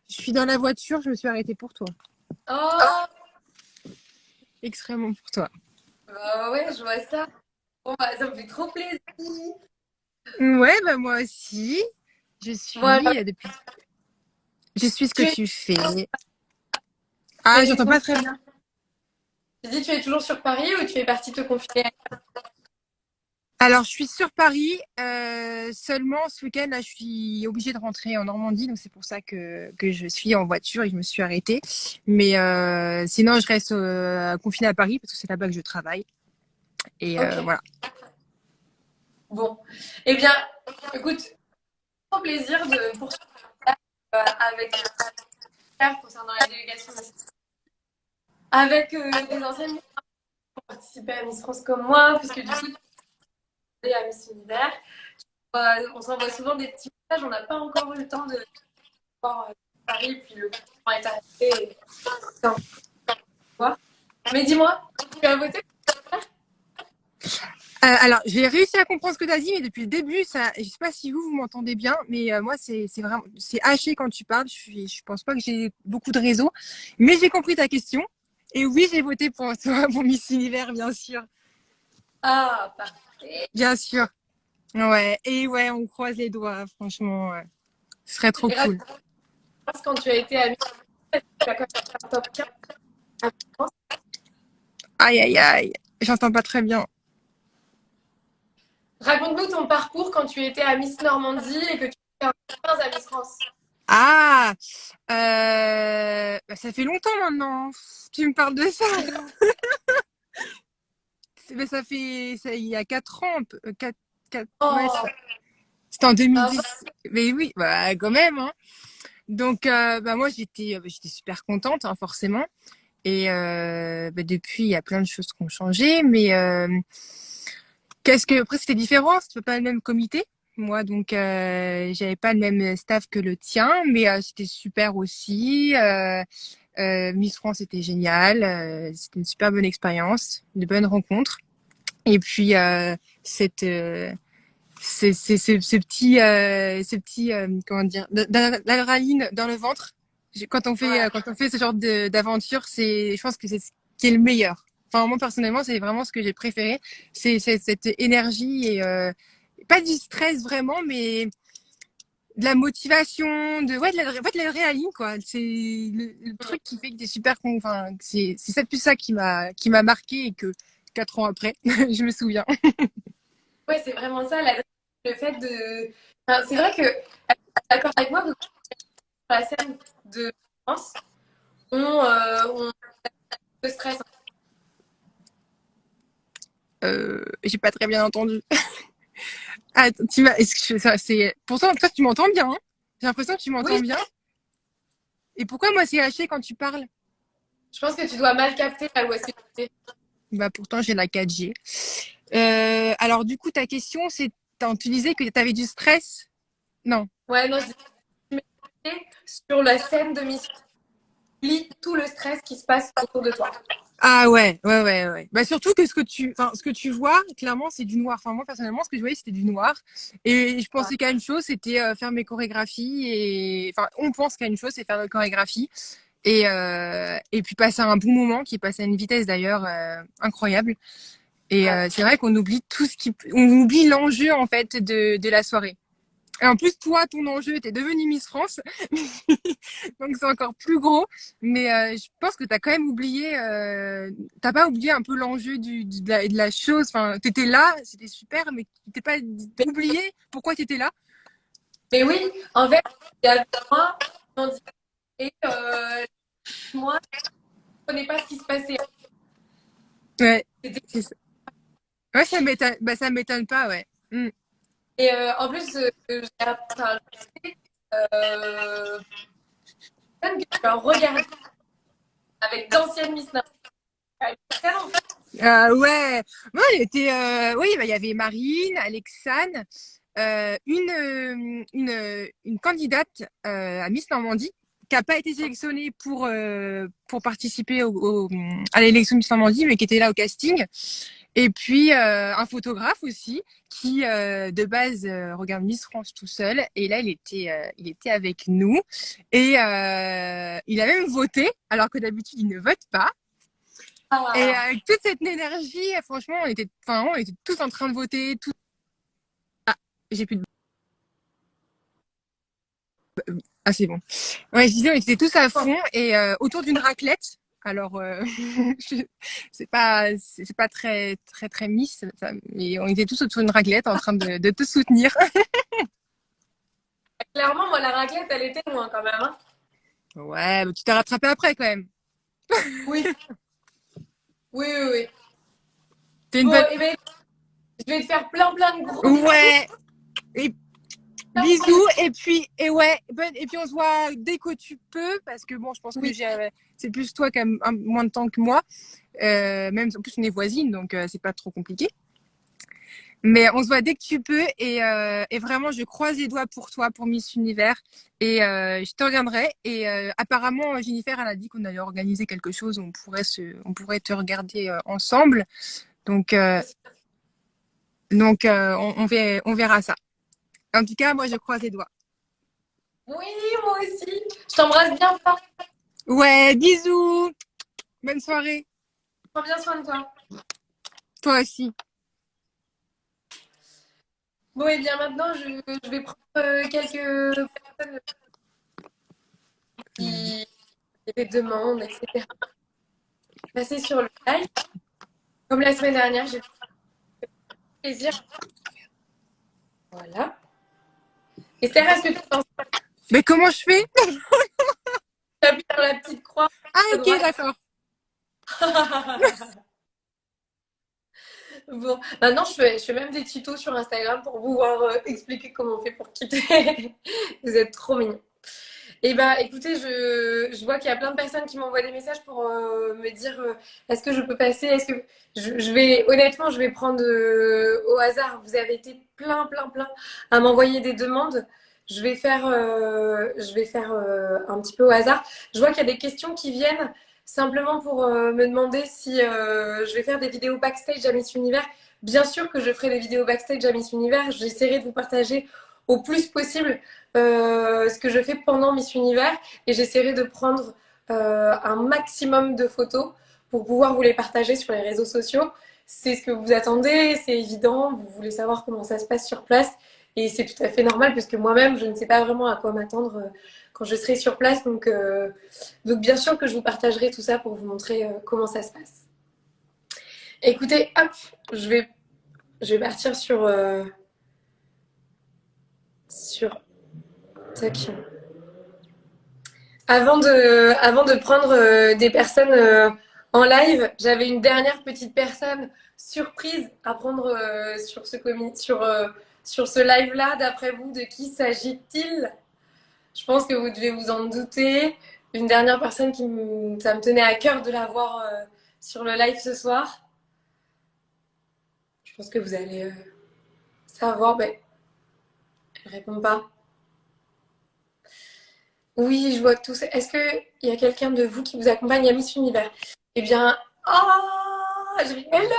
Je suis dans la voiture, je me suis arrêtée pour toi. Oh, Extrêmement pour toi. bah ouais, je vois ça. Bon, bah, ça me fait trop plaisir. Ouais, bah moi aussi. Je suis Voilà. depuis. Je suis ce que Tu es... tu fais. Ah, j'entends pas très bien. Tu dis, tu es toujours sur Paris ou tu es partie te confiner? Alors, je suis sur Paris. Seulement, ce week-end, là, je suis obligée de rentrer en Normandie. Donc, c'est pour ça que je suis en voiture et je me suis arrêtée. Mais sinon, je reste confinée à Paris parce que c'est là-bas que je travaille. Et Ok. voilà. Bon. Eh bien, écoute, trop plaisir de poursuivre avec concernant la délégation avec des anciennes qui ont participé à Miss France comme moi, puisque du coup, tu es à Miss Univers. On s'envoie souvent des petits messages. On n'a pas encore eu le temps de voir Paris, puis le confinement est arrivé. Mais dis-moi, tu as voté? Alors, j'ai réussi à comprendre ce que tu as dit, mais depuis le début, ça, je sais pas si vous m'entendez bien, mais moi, c'est vraiment, c'est haché quand tu parles. Je pense pas que j'ai beaucoup de réseau, mais j'ai compris ta question. Et oui, j'ai voté pour toi, pour Miss Univers, bien sûr. Ah, parfait. Bien sûr. Ouais. Et ouais, on croise les doigts, franchement. Ouais. Ce serait trop Et cool. raconte-moi quand tu as été à Miss, tu as quand même fait un top 15 à France. Aïe, aïe, aïe. J'entends pas très bien. Raconte-nous ton parcours quand tu étais à Miss Normandie et que tu étais en 15 à Miss France. Ah, bah, ça fait longtemps maintenant. Tu me parles de ça. Mais il y a 4 ans, ouais, Oh, c'était en ah, 2010. Mais oui, bah, quand même, hein. Donc, bah, moi, j'étais super contente, hein, forcément. Et bah, depuis, il y a plein de choses qui ont changé. Mais après, c'était différent. C'était pas le même comité. Moi, donc, j'avais pas le même staff que le tien, mais c'était super aussi. Miss France était génial. C'était une super bonne expérience, de bonnes rencontres. Et puis, cette, ces petits, comment dire, l'adrénaline dans le ventre. ouais. Quand on fait ce genre d'aventure, je pense que c'est ce qui est le meilleur. Enfin, moi, personnellement, c'est vraiment ce que j'ai préféré. C'est cette énergie et, pas du stress vraiment, mais de la motivation, en fait, de l'adrénaline, quoi. C'est le truc qui fait que t'es super enfin, c'est plus ça qui m'a marqué et que 4 ans après, je me souviens. Ouais, c'est vraiment ça, le fait de. Enfin, c'est vrai que, d'accord avec moi, que sur la scène de France, on se stresse. J'ai pas très bien entendu. Ah, pourtant, toi, tu m'entends bien, hein. J'ai l'impression que tu m'entends Oui, bien. Et pourquoi moi, c'est haché quand tu parles? je pense que tu dois mal capter là où est-ce que tu es. Bah, pourtant, j'ai la 4G. Alors, du coup, ta question, tu disais que tu avais du stress? Non. Ouais, non, je m'étais sur la scène de Miss lis tout le stress qui se passe autour de toi. Ah ouais, ouais, ouais, ouais. Bah surtout que ce que tu vois, clairement, c'est du noir. Enfin moi personnellement, ce que je voyais, c'était du noir. Et je Ouais. pensais qu'à une chose, c'était faire mes chorégraphies. Et enfin, on pense qu'à une chose, c'est faire nos chorégraphies. Et puis passer un bon moment, qui est passé à une vitesse d'ailleurs incroyable. Et Ouais. c'est vrai qu'on oublie on oublie l'enjeu en fait de la soirée. Et en plus, toi, ton enjeu, t'es devenue Miss France, donc c'est encore plus gros. Mais je pense que t'as quand même oublié, t'as pas oublié un peu l'enjeu de la chose. Enfin, t'étais là, c'était super, mais t'es pas Mais, oublié pourquoi t'étais là. mais oui, en fait, il y a moi, on dit, et moi, je ne connais pas ce qui se passait. Ouais, C'était- c'est ça. Ouais, ça m'étonne, bah, ça m'étonne pas, ouais. Mm. Et en plus, j'ai enfin, euh, que tu as regardé avec d'anciennes Miss Navarre. Ouais, ouais, oui, bah, il y avait Marine, Alexane, une candidate à Miss Normandie qui n'a pas été sélectionnée pour participer à l'élection Miss Normandie, mais qui était là au casting. Et puis un photographe aussi qui de base regarde Miss France tout seul. Et là, il était avec nous et il a même voté, alors que d'habitude il ne vote pas. Et Ah, avec toute cette énergie, franchement, on était tous en train de voter. J'ai plus de... Ah, c'est bon. Ouais, je disais, on était tous à fond et autour d'une raclette. Alors, je- c'est pas très, très, très miss, ça, mais on était tous autour d'une raclette en train de te soutenir. clairement, moi, la raclette, elle était loin quand même. Hein. Ouais, mais tu t'es rattrapé après quand même. Oui, oui, oui, oui. T'es une Bon, bonne. et ben, je vais te faire plein, plein de gros bisous. Ouais. Et bisous et puis et puis on se voit dès que tu peux parce que bon, je pense que Oui, c'est plus toi qui as moins de temps que moi. Même en plus on est voisines donc c'est pas trop compliqué. Mais on se voit dès que tu peux et vraiment je croise les doigts pour toi pour Miss Univers et je te regarderai et apparemment Jennifer elle a dit qu'on allait organiser quelque chose où on pourrait te regarder ensemble. Donc Donc, on verra ça. En tout cas, moi, je croise les doigts. Oui, moi aussi. Je t'embrasse bien fort. Ouais, bisous. Bonne soirée. Prends bien soin de toi. Toi aussi. Bon, et bien maintenant, je vais prendre quelques personnes qui ont des demandes, etc. Passer sur le live. Comme la semaine dernière, j'ai eu plaisir. Voilà. Esther, est-ce que tu penses Mais comment je fais? que tu appuies sur la petite croix Ah, à ok, droite? d'accord. Bon, maintenant je fais même des tutos sur Instagram pour pouvoir expliquer comment on fait pour quitter. Vous êtes trop mignons. Et bah écoutez, je vois qu'il y a plein de personnes qui m'envoient des messages pour me dire est-ce que je peux passer, est-ce que je vais honnêtement je vais prendre au hasard. Vous avez été plein à m'envoyer des demandes. Je vais faire un petit peu au hasard. Je vois qu'il y a des questions qui viennent simplement pour me demander si je vais faire des vidéos backstage à Miss Univers. Bien sûr que je ferai des vidéos backstage à Miss Univers. J'essaierai de vous partager au plus possible ce que je fais pendant Miss Univers et j'essaierai de prendre un maximum de photos pour pouvoir vous les partager sur les réseaux sociaux. C'est ce que vous attendez, c'est évident, vous voulez savoir comment ça se passe sur place et c'est tout à fait normal puisque moi-même je ne sais pas vraiment à quoi m'attendre quand je serai sur place. Donc bien sûr que je vous partagerai tout ça pour vous montrer comment ça se passe. Écoutez, hop, je vais partir sur tac. Avant de prendre des personnes en live, j'avais une dernière petite personne surprise à prendre sur ce live-là. D'après vous, de qui s'agit-il? Je pense que vous devez vous en douter. Une dernière personne ça me tenait à cœur de la voir sur le live ce soir. Je pense que vous allez savoir. Ben, elle répond pas. Oui, je vois tous. Est-ce qu'il y a quelqu'un de vous qui vous accompagne à Miss Univers? Eh bien, oh, hello!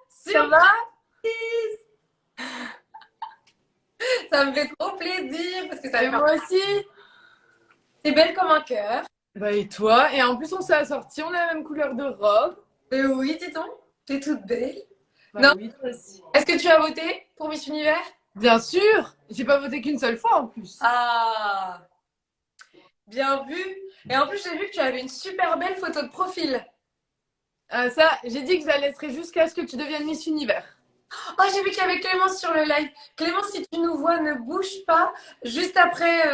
Ça va? Ça me fait trop plaisir parce que ça Et me fait... moi aussi. C'est belle comme un cœur. Bah et toi? Et en plus on s'est assortis, on a la même couleur de robe. Oui, dis-donc, t'es toute belle. Bah Non. oui, toi aussi. Est-ce que tu as voté pour Miss Univers? Bien sûr! J'ai pas voté qu'une seule fois en plus. Ah, bien vu. Et en plus, j'ai vu que tu avais une super belle photo de profil. Ça, j'ai dit que je la laisserai jusqu'à ce que tu deviennes Miss Univers. Oh, j'ai vu qu'il y avait Clémence sur le live. Clémence, si tu nous vois, ne bouge pas. Juste après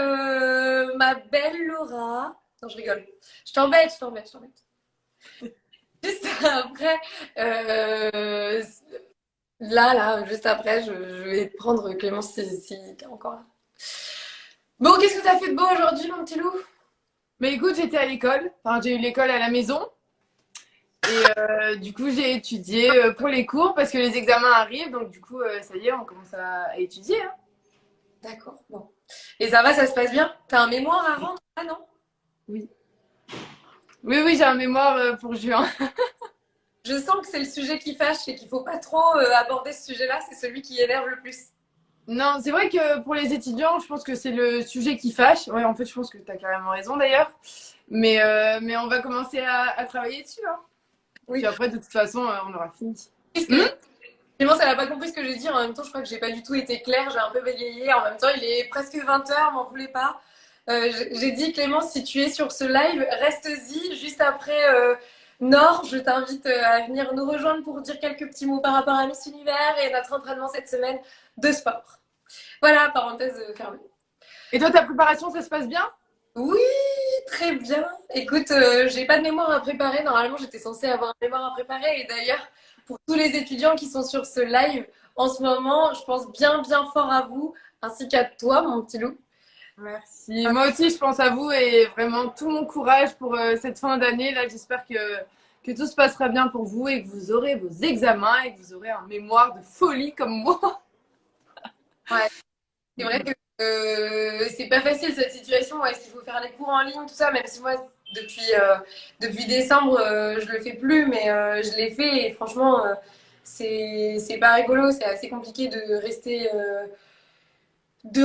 ma belle Laura. Non, je rigole. Je t'embête. Juste après, là, juste après, je vais te prendre Clémence si t'es encore là. Bon, qu'est-ce que t'as fait de beau aujourd'hui, mon petit loup? Mais écoute, j'étais à l'école. Enfin, j'ai eu l'école à la maison. Et du coup, j'ai étudié pour les cours parce que les examens arrivent. Donc, du coup, ça y est, on commence à étudier. Hein. D'accord, bon. Et ça va, ça se passe bien? T'as un mémoire à rendre? Ah non? Oui. Oui, j'ai un mémoire pour juin. Je sens que c'est le sujet qui fâche et qu'il faut pas trop aborder ce sujet-là. C'est celui qui énerve le plus. Non, c'est vrai que pour les étudiants, je pense que c'est le sujet qui fâche. Ouais, en fait, je pense que tu as carrément raison d'ailleurs. Mais on va commencer à travailler dessus. Hein. Oui. Puis après, de toute façon, on aura fini. Clémence, elle n'a pas compris ce que j'ai dit. En même temps, je crois que j'ai pas du tout été claire. J'ai un peu bégayé. En même temps, il est presque 20h, m'en voulez pas. J'ai dit, Clémence, si tu es sur ce live, reste-y. Juste après Nord, je t'invite à venir nous rejoindre pour dire quelques petits mots par rapport à Miss Univers et notre entraînement cette semaine de sport. Voilà, parenthèse fermée. Et toi, ta préparation, ça se passe bien? Oui, très bien. Écoute, j'ai pas de mémoire à préparer. Normalement, j'étais censée avoir un mémoire à préparer. Et d'ailleurs, pour tous les étudiants qui sont sur ce live en ce moment, je pense bien fort à vous, ainsi qu'à toi, mon petit loup. Merci. Moi aussi, je pense à vous et vraiment tout mon courage pour cette fin d'année. Là, j'espère que tout se passera bien pour vous et que vous aurez vos examens et que vous aurez un mémoire de folie comme moi. Ouais, c'est vrai que c'est pas facile cette situation. Est-ce qu'il faut faire les cours en ligne, tout ça, même si moi, depuis décembre, je le fais plus, mais je l'ai fait et franchement, c'est pas rigolo, c'est assez compliqué de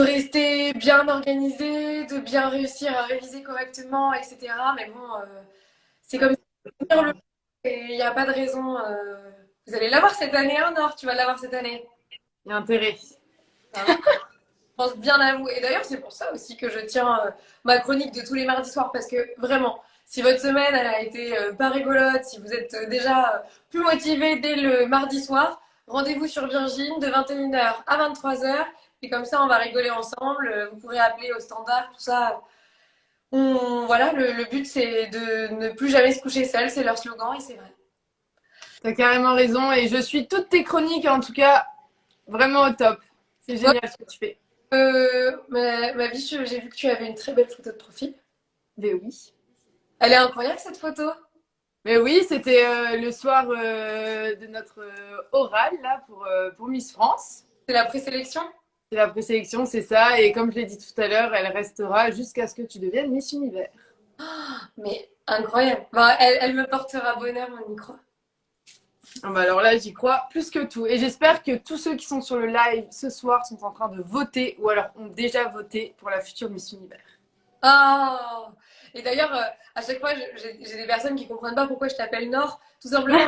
rester bien organisé, de bien réussir à réviser correctement, etc. Mais bon, c'est comme ça. Et il n'y a pas de raison. Vous allez l'avoir cette année, hein, Nord? Tu vas l'avoir cette année. Il y a intérêt. Ah ouais. Je pense bien à vous. Et d'ailleurs, c'est pour ça aussi que je tiens ma chronique de tous les mardis soirs. Parce que vraiment, si votre semaine elle a été pas rigolote, si vous êtes déjà plus motivé dès le mardi soir, rendez-vous sur Virgin de 21h à 23h. Et comme ça, on va rigoler ensemble. Vous pourrez appeler au standard, tout ça. Voilà, le but, c'est de ne plus jamais se coucher seul. C'est leur slogan et c'est vrai. T'as carrément raison et je suis toutes tes chroniques en tout cas vraiment au top. C'est génial ce que tu fais. Ma vie, j'ai vu que tu avais une très belle photo de profil. Mais oui. Elle est incroyable cette photo. Mais oui, c'était le soir de notre oral là pour Miss France. C'est la présélection. C'est la présélection, c'est ça. Et comme je l'ai dit tout à l'heure, elle restera jusqu'à ce que tu deviennes Miss Univers. Mais incroyable. Bah, elle me portera bonheur, on y croit. Ah bah alors là, j'y crois plus que tout. Et j'espère que tous ceux qui sont sur le live ce soir sont en train de voter ou alors ont déjà voté pour la future Miss Univers. Oh. Et d'ailleurs, à chaque fois, j'ai des personnes qui comprennent pas pourquoi je t'appelle Nord. Tout simplement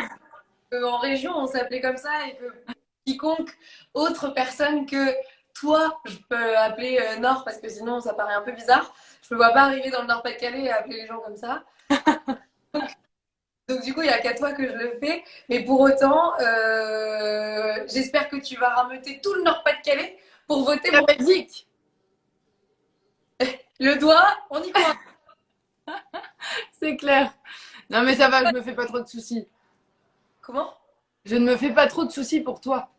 qu'en région, on s'appelait comme ça et que quiconque autre personne que toi, je peux appeler Nord parce que sinon, ça paraît un peu bizarre. Je ne me vois pas arriver dans le Nord-Pas-de-Calais et appeler les gens comme ça. Donc du coup, il n'y a qu'à toi que je le fais. Mais pour autant, j'espère que tu vas rameuter tout le Nord-Pas-de-Calais pour voter La pour Belgique. le doigt. On y croit. C'est clair. Non mais ça va, je me fais pas trop de soucis. Comment? Je ne me fais pas trop de soucis pour toi.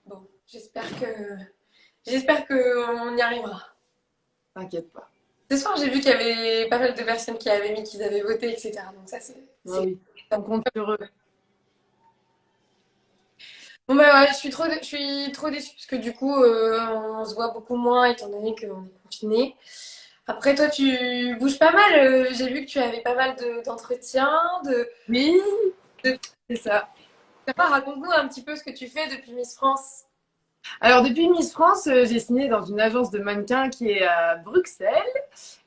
Bon, j'espère qu'on y arrivera. T'inquiète pas. Ce soir, j'ai vu qu'il y avait pas mal de personnes qui avaient mis qu'ils avaient voté, etc. Donc ça, Ah oui. On compte sur eux. Bon bah ouais, je suis trop déçue parce que du coup, on se voit beaucoup moins étant donné qu'on est confiné. Après, toi, tu bouges pas mal. J'ai vu que tu avais pas mal d'entretiens, Oui, de... c'est ça. Raconte-nous un petit peu ce que tu fais depuis Miss France. Alors depuis Miss France, j'ai signé dans une agence de mannequins qui est à Bruxelles.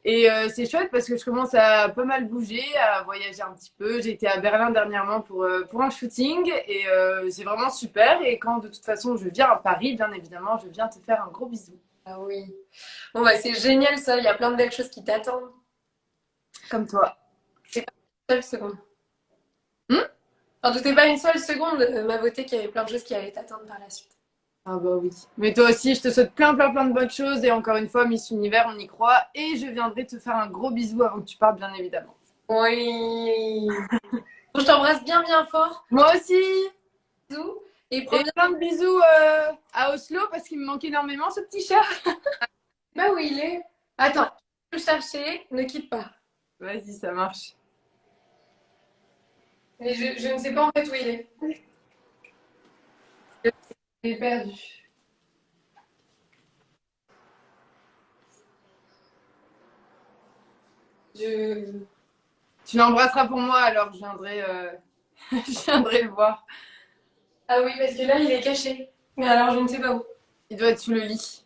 Et c'est chouette parce que je commence à pas mal bouger, à voyager un petit peu. J'ai été à Berlin dernièrement pour un shooting et c'est vraiment super. Et quand de toute façon je viens à Paris, bien évidemment, je viens te faire un gros bisou. Ah oui. Bon bah c'est génial ça, il y a plein de belles choses qui t'attendent. Comme toi. C'est pas une seule seconde. Hmm. N'en doutez pas une seule seconde, ma beauté, qu'il y avait plein de choses qui allaient t'attendre par la suite. Ah bah oui. Mais toi aussi, je te souhaite plein de bonnes choses. Et encore une fois, Miss Univers, on y croit. Et je viendrai te faire un gros bisou avant que tu partes, bien évidemment. Oui. Bon, je t'embrasse bien bien fort. Moi aussi. Bisous. Et Et plein de bisous à Oslo parce qu'il me manque énormément ce petit chat. Bah où il est. Attends, je vais le chercher, ne quitte pas. Vas-y, ça marche. Mais je ne sais pas en fait où il est. Je l'ai perdu. Je... Tu l'embrasseras pour moi, alors je viendrai, je viendrai le voir. Ah oui, parce que là, il est caché. Mais alors, je ne sais pas où. Il doit être sous le lit.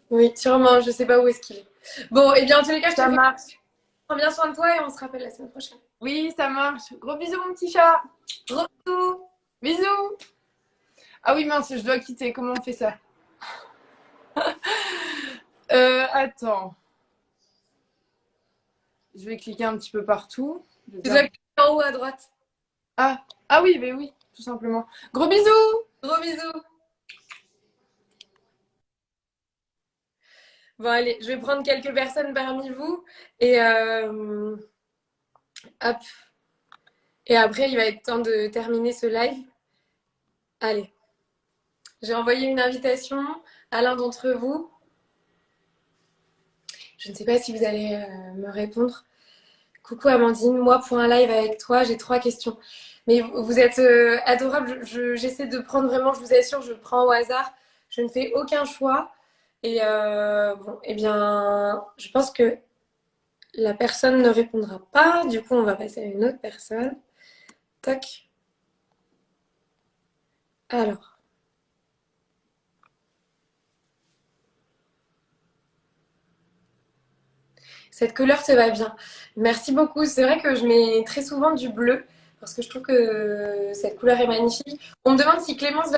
Oui, sûrement, je ne sais pas où est-ce qu'il est. Bon, et bien, en tous les cas, je te Ça marche. prends bien soin de toi et on se rappelle la semaine prochaine. Oui, ça marche. Gros bisous, mon petit chat. Gros bisous. Bisous. Ah oui, mince, je dois quitter. Comment on fait ça? Attends. Je vais cliquer un petit peu partout. Tu dois cliquer en haut à droite. Ah oui, mais oui, tout simplement. Gros bisous. Gros bisous. Bon, allez, je vais prendre quelques personnes parmi vous et hop. Et après, il va être temps de terminer ce live. Allez, j'ai envoyé une invitation à l'un d'entre vous. Je ne sais pas si vous allez me répondre. Coucou Amandine, moi pour un live avec toi, j'ai 3 questions. Mais vous êtes adorable. J'essaie de prendre vraiment, je vous assure, je prends au hasard. Je ne fais aucun choix. Et bon, eh bien, je pense que la personne ne répondra pas. Du coup, on va passer à une autre personne. Tac. Alors, cette couleur te va bien. Merci beaucoup. C'est vrai que je mets très souvent du bleu parce que je trouve que cette couleur est magnifique. On me demande si Clémence va...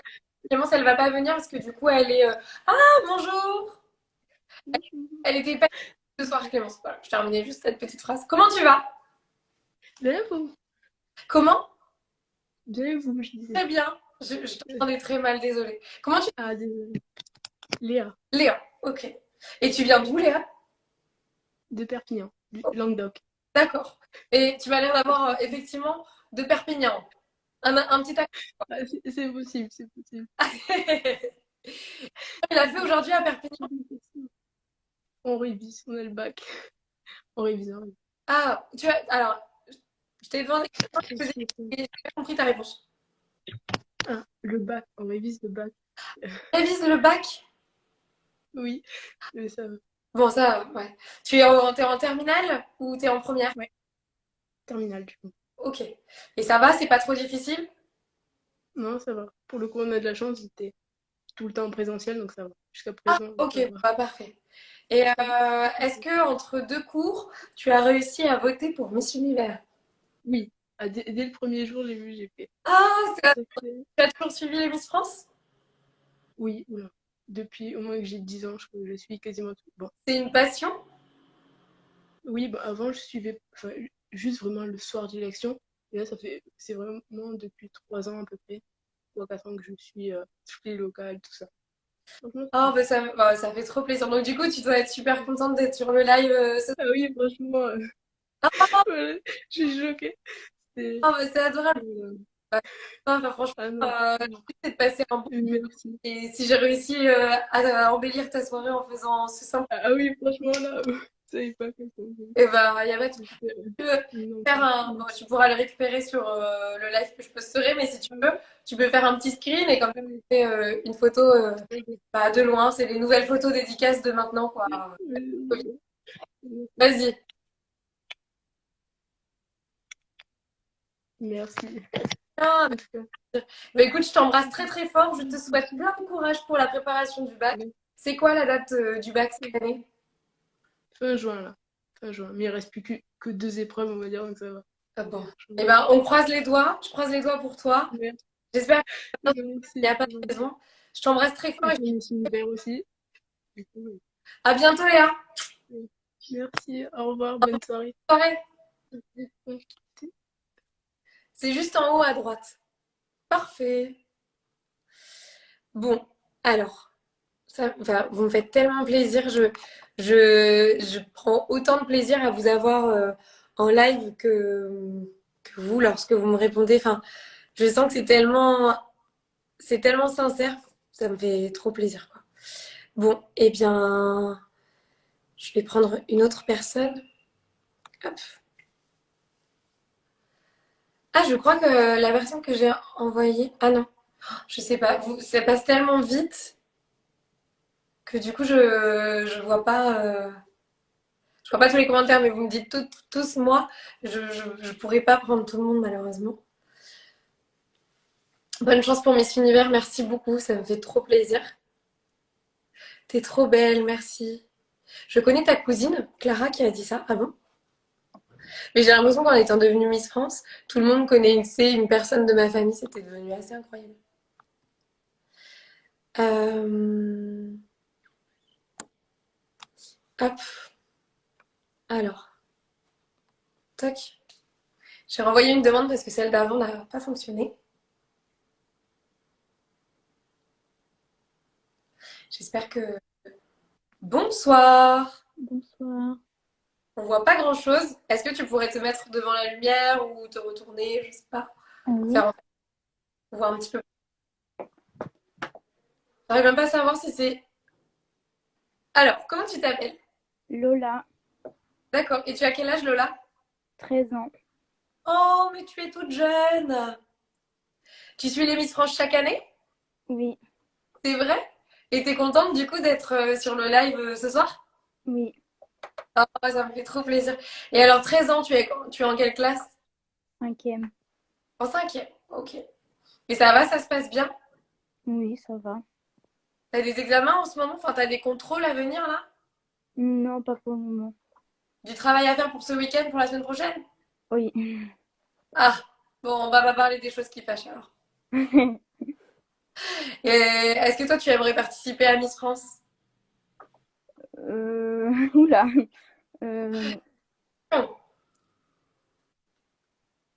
Clémence, elle va pas venir parce que du coup, elle est... Ah, bonjour! Elle était pas ce soir, Clémence. Voilà, je terminais juste cette petite phrase. Comment tu vas? Bien vous, Comment? bien vous, je disais. Très bien. Je t'entendais très mal, désolée. Comment tu... Ah, désolé. Léa, Léa, ok. Et tu viens d'où, Léa? de Perpignan, du Languedoc. D'accord. Et tu m'as l'air d'avoir effectivement de Perpignan. Un petit accent. Ah, c'est possible, c'est possible. Il a fait aujourd'hui à Perpignan. On révise, on a le bac. On révise, on révise. Ah, tu as... Alors, je t'ai demandé et j'ai pas compris ta réponse. Ah, le bac, on révise le bac. Révise le bac? Oui, mais ça va. Bon, ça, ouais. T'es en terminale ou t'es en première? Ouais, terminale du coup. Ok. Et ça va, c'est pas trop difficile? Non, ça va. Pour le coup, on a de la chance, j'étais tout le temps en présentiel, donc ça va. Jusqu'à Ah, présent, ok, ça va. bah, parfait. Et est-ce que entre deux cours, tu as réussi à voter pour Miss Univers? Oui, ah, dès le premier jour, j'ai vu, j'ai fait. Ah, Ça fait- tu as toujours suivi les Miss France? Oui, oula. Depuis au moins que j'ai 10 ans, je suis quasiment tout. Bon. C'est une passion? Oui, bah, avant, je suivais enfin, juste vraiment le soir d'élection. Et là, c'est vraiment depuis 3 ans à peu près, 3 4 ans que je suis toutes les locales, tout ça. Franchement, Oh, bah, ça fait trop plaisir. Donc, du coup, tu dois être super contente d'être sur le live ce ah oui, franchement, soir. voilà, je suis choquée. C'est, Oh, bah, c'est adorable. euh, Enfin, franchement, ah non, c'est de passer un bon. merci. Et si j'ai réussi à embellir ta soirée en faisant ce simple, Ah oui, franchement, là, ça n'est pas comme ça. et ben, il y a pas de... Donc, Tu peux non, faire un... Bon, merci. tu pourras le récupérer sur le live que je posterai, mais si tu peux faire un petit screen et comme ça, tu fais une photo bah, de loin. C'est les nouvelles photos dédicaces de maintenant, quoi. Vas-y. Merci. Ah, bah, écoute, je t'embrasse très très fort. Je te souhaite plein de courage pour la préparation du bac. C'est quoi la date du bac cette année? Fin juin, là. Fin juin. Mais il reste plus que 2 épreuves, on va dire, donc ça va. Ah bon. Eh ben, on croise les doigts. Je croise les doigts pour toi. Merci. J'espère qu'il n'y Merci. a pas de raison. Je t'embrasse très fort. Je me suis ouvert aussi. Du coup, À bientôt, Léa. merci, au revoir, bonne soirée. Bonne soirée. C'est juste en haut à droite. Parfait. Bon, alors, vous me faites tellement plaisir. Je prends autant de plaisir à vous avoir en live que vous lorsque vous me répondez. Enfin, je sens que c'est tellement sincère. Ça me fait trop plaisir, quoi. Bon, eh bien, je vais prendre une autre personne. Hop. Ah, je crois que la personne que j'ai envoyée. Ah non, je sais pas. Ça passe tellement vite que du coup, je vois pas tous les commentaires, mais vous me dites tous moi. Je pourrais pas prendre tout le monde, malheureusement. Bonne chance pour Miss Univers. Merci beaucoup. Ça me fait trop plaisir. T'es trop belle. Merci. Je connais ta cousine, Clara, qui a dit ça. Ah bon? Mais j'ai l'impression qu'en étant devenue Miss France, tout le monde connaissait une personne de ma famille. C'était devenu assez incroyable. Hop. Alors. Toc. J'ai renvoyé une demande parce que celle d'avant n'a pas fonctionné. J'espère que... Bonsoir. Bonsoir. On voit pas grand-chose. Est-ce que tu pourrais te mettre devant la lumière ou te retourner? Je sais pas. Oui. Faire voir un petit peu. J'arrive même pas à savoir si c'est... Alors, comment tu t'appelles? Lola, D'accord. Et tu as quel âge, Lola? 13 ans. Oh, mais tu es toute jeune. Tu suis les Miss France chaque année? Oui, C'est vrai? Et t'es contente du coup d'être sur le live ce soir? oui, Ah, ça me fait trop plaisir. Et alors, 13 ans, tu es en quelle classe? 5e. En cinquième. Ok. Et ça va, ça se passe bien? Oui, ça va. T'as des examens en ce moment? Enfin, t'as des contrôles à venir là? Non, pas pour le moment. Du travail à faire pour ce week-end, pour la semaine prochaine? Oui. Ah, bon, on va pas parler des choses qui fâchent alors. Et est-ce que toi, tu aimerais participer à Miss France? Oula. Euh, Non,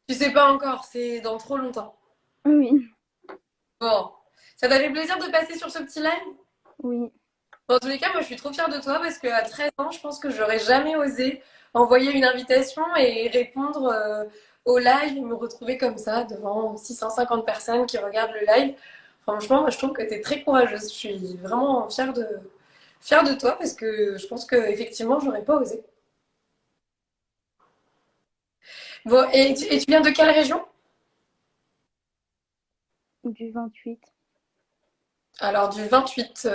tu sais pas encore, c'est dans trop longtemps. oui, Bon, ça t'a fait plaisir de passer sur ce petit live? oui. Bon, en tous les cas, moi, je suis trop fière de toi parce qu'à 13 ans, je pense que j'aurais jamais osé envoyer une invitation et répondre au live et me retrouver comme ça devant 650 personnes qui regardent le live. Franchement, moi, je trouve que tu es très courageuse. Je suis vraiment fière de toi parce que je pense que effectivement, j'aurais pas osé. Bon, et tu viens de quelle région? Du 28. Alors, du 28.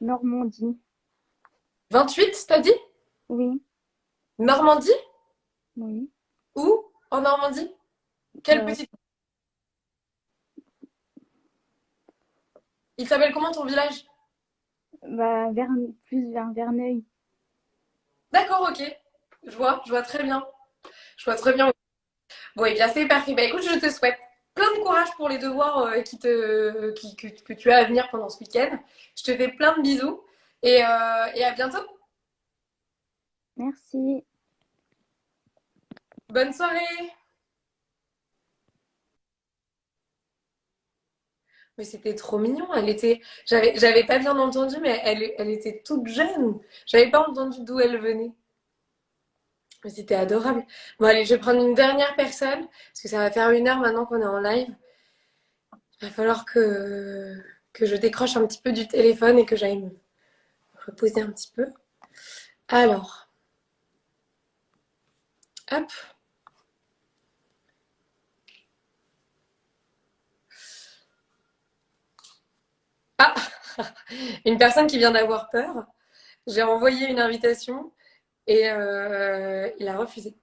Normandie. 28, t'as dit? Oui, Normandie? oui. Où? En Normandie? Quelle Euh, petite. Il s'appelle comment ton village? Bah, plus vers Verneuil. D'accord, ok. Je vois très bien. Je vois très bien. Bon, et bien, c'est parfait. Bah, écoute, je te souhaite plein de courage pour les devoirs que tu as à venir pendant ce week-end. Je te fais plein de bisous et à bientôt. Merci. Bonne soirée. Mais c'était trop mignon. J'avais pas bien entendu, mais elle était toute jeune. J'avais pas entendu d'où elle venait. Mais c'était adorable. Bon, allez, je vais prendre une dernière personne parce que ça va faire 1 heure maintenant qu'on est en live. Il va falloir que je décroche un petit peu du téléphone et que j'aille me reposer un petit peu. Alors, hop. Ah, une personne qui vient d'avoir peur. J'ai envoyé une invitation et il a refusé.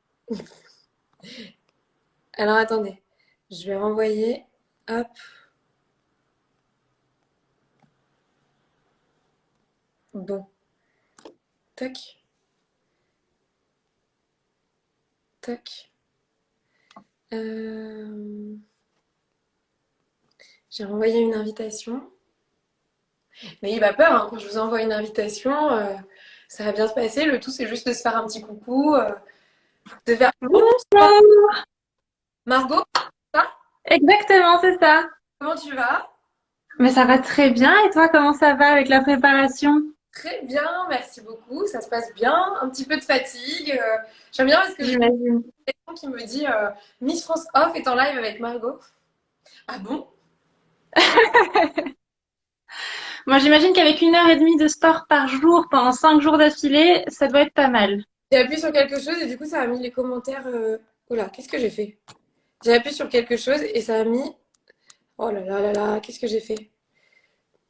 Alors attendez, je vais renvoyer. Hop. Bon, tac, tac. Euh, J'ai renvoyé une invitation. Mais il va peur, hein, quand je vous envoie une invitation, ça va bien se passer. Le tout, c'est juste de se faire un petit coucou, de faire bonsoir, Bonjour. Margot, ça, Exactement, c'est ça. comment tu vas? Mais ça va très bien. Et toi, comment ça va avec la préparation? Très bien, merci beaucoup. Ça se passe bien. Un petit peu de fatigue. J'aime bien parce que j'ai J'imagine. quelqu'un qui me dit Miss France Off est en live avec Margot. Ah bon? Moi, j'imagine qu'avec 1 heure et demie de sport par jour pendant 5 jours d'affilée, ça doit être pas mal. J'ai appuyé sur quelque chose et du coup, ça a mis les commentaires. Oula, qu'est-ce que j'ai fait? J'ai appuyé sur quelque chose et ça a mis. Oh là là là là, qu'est-ce que j'ai fait?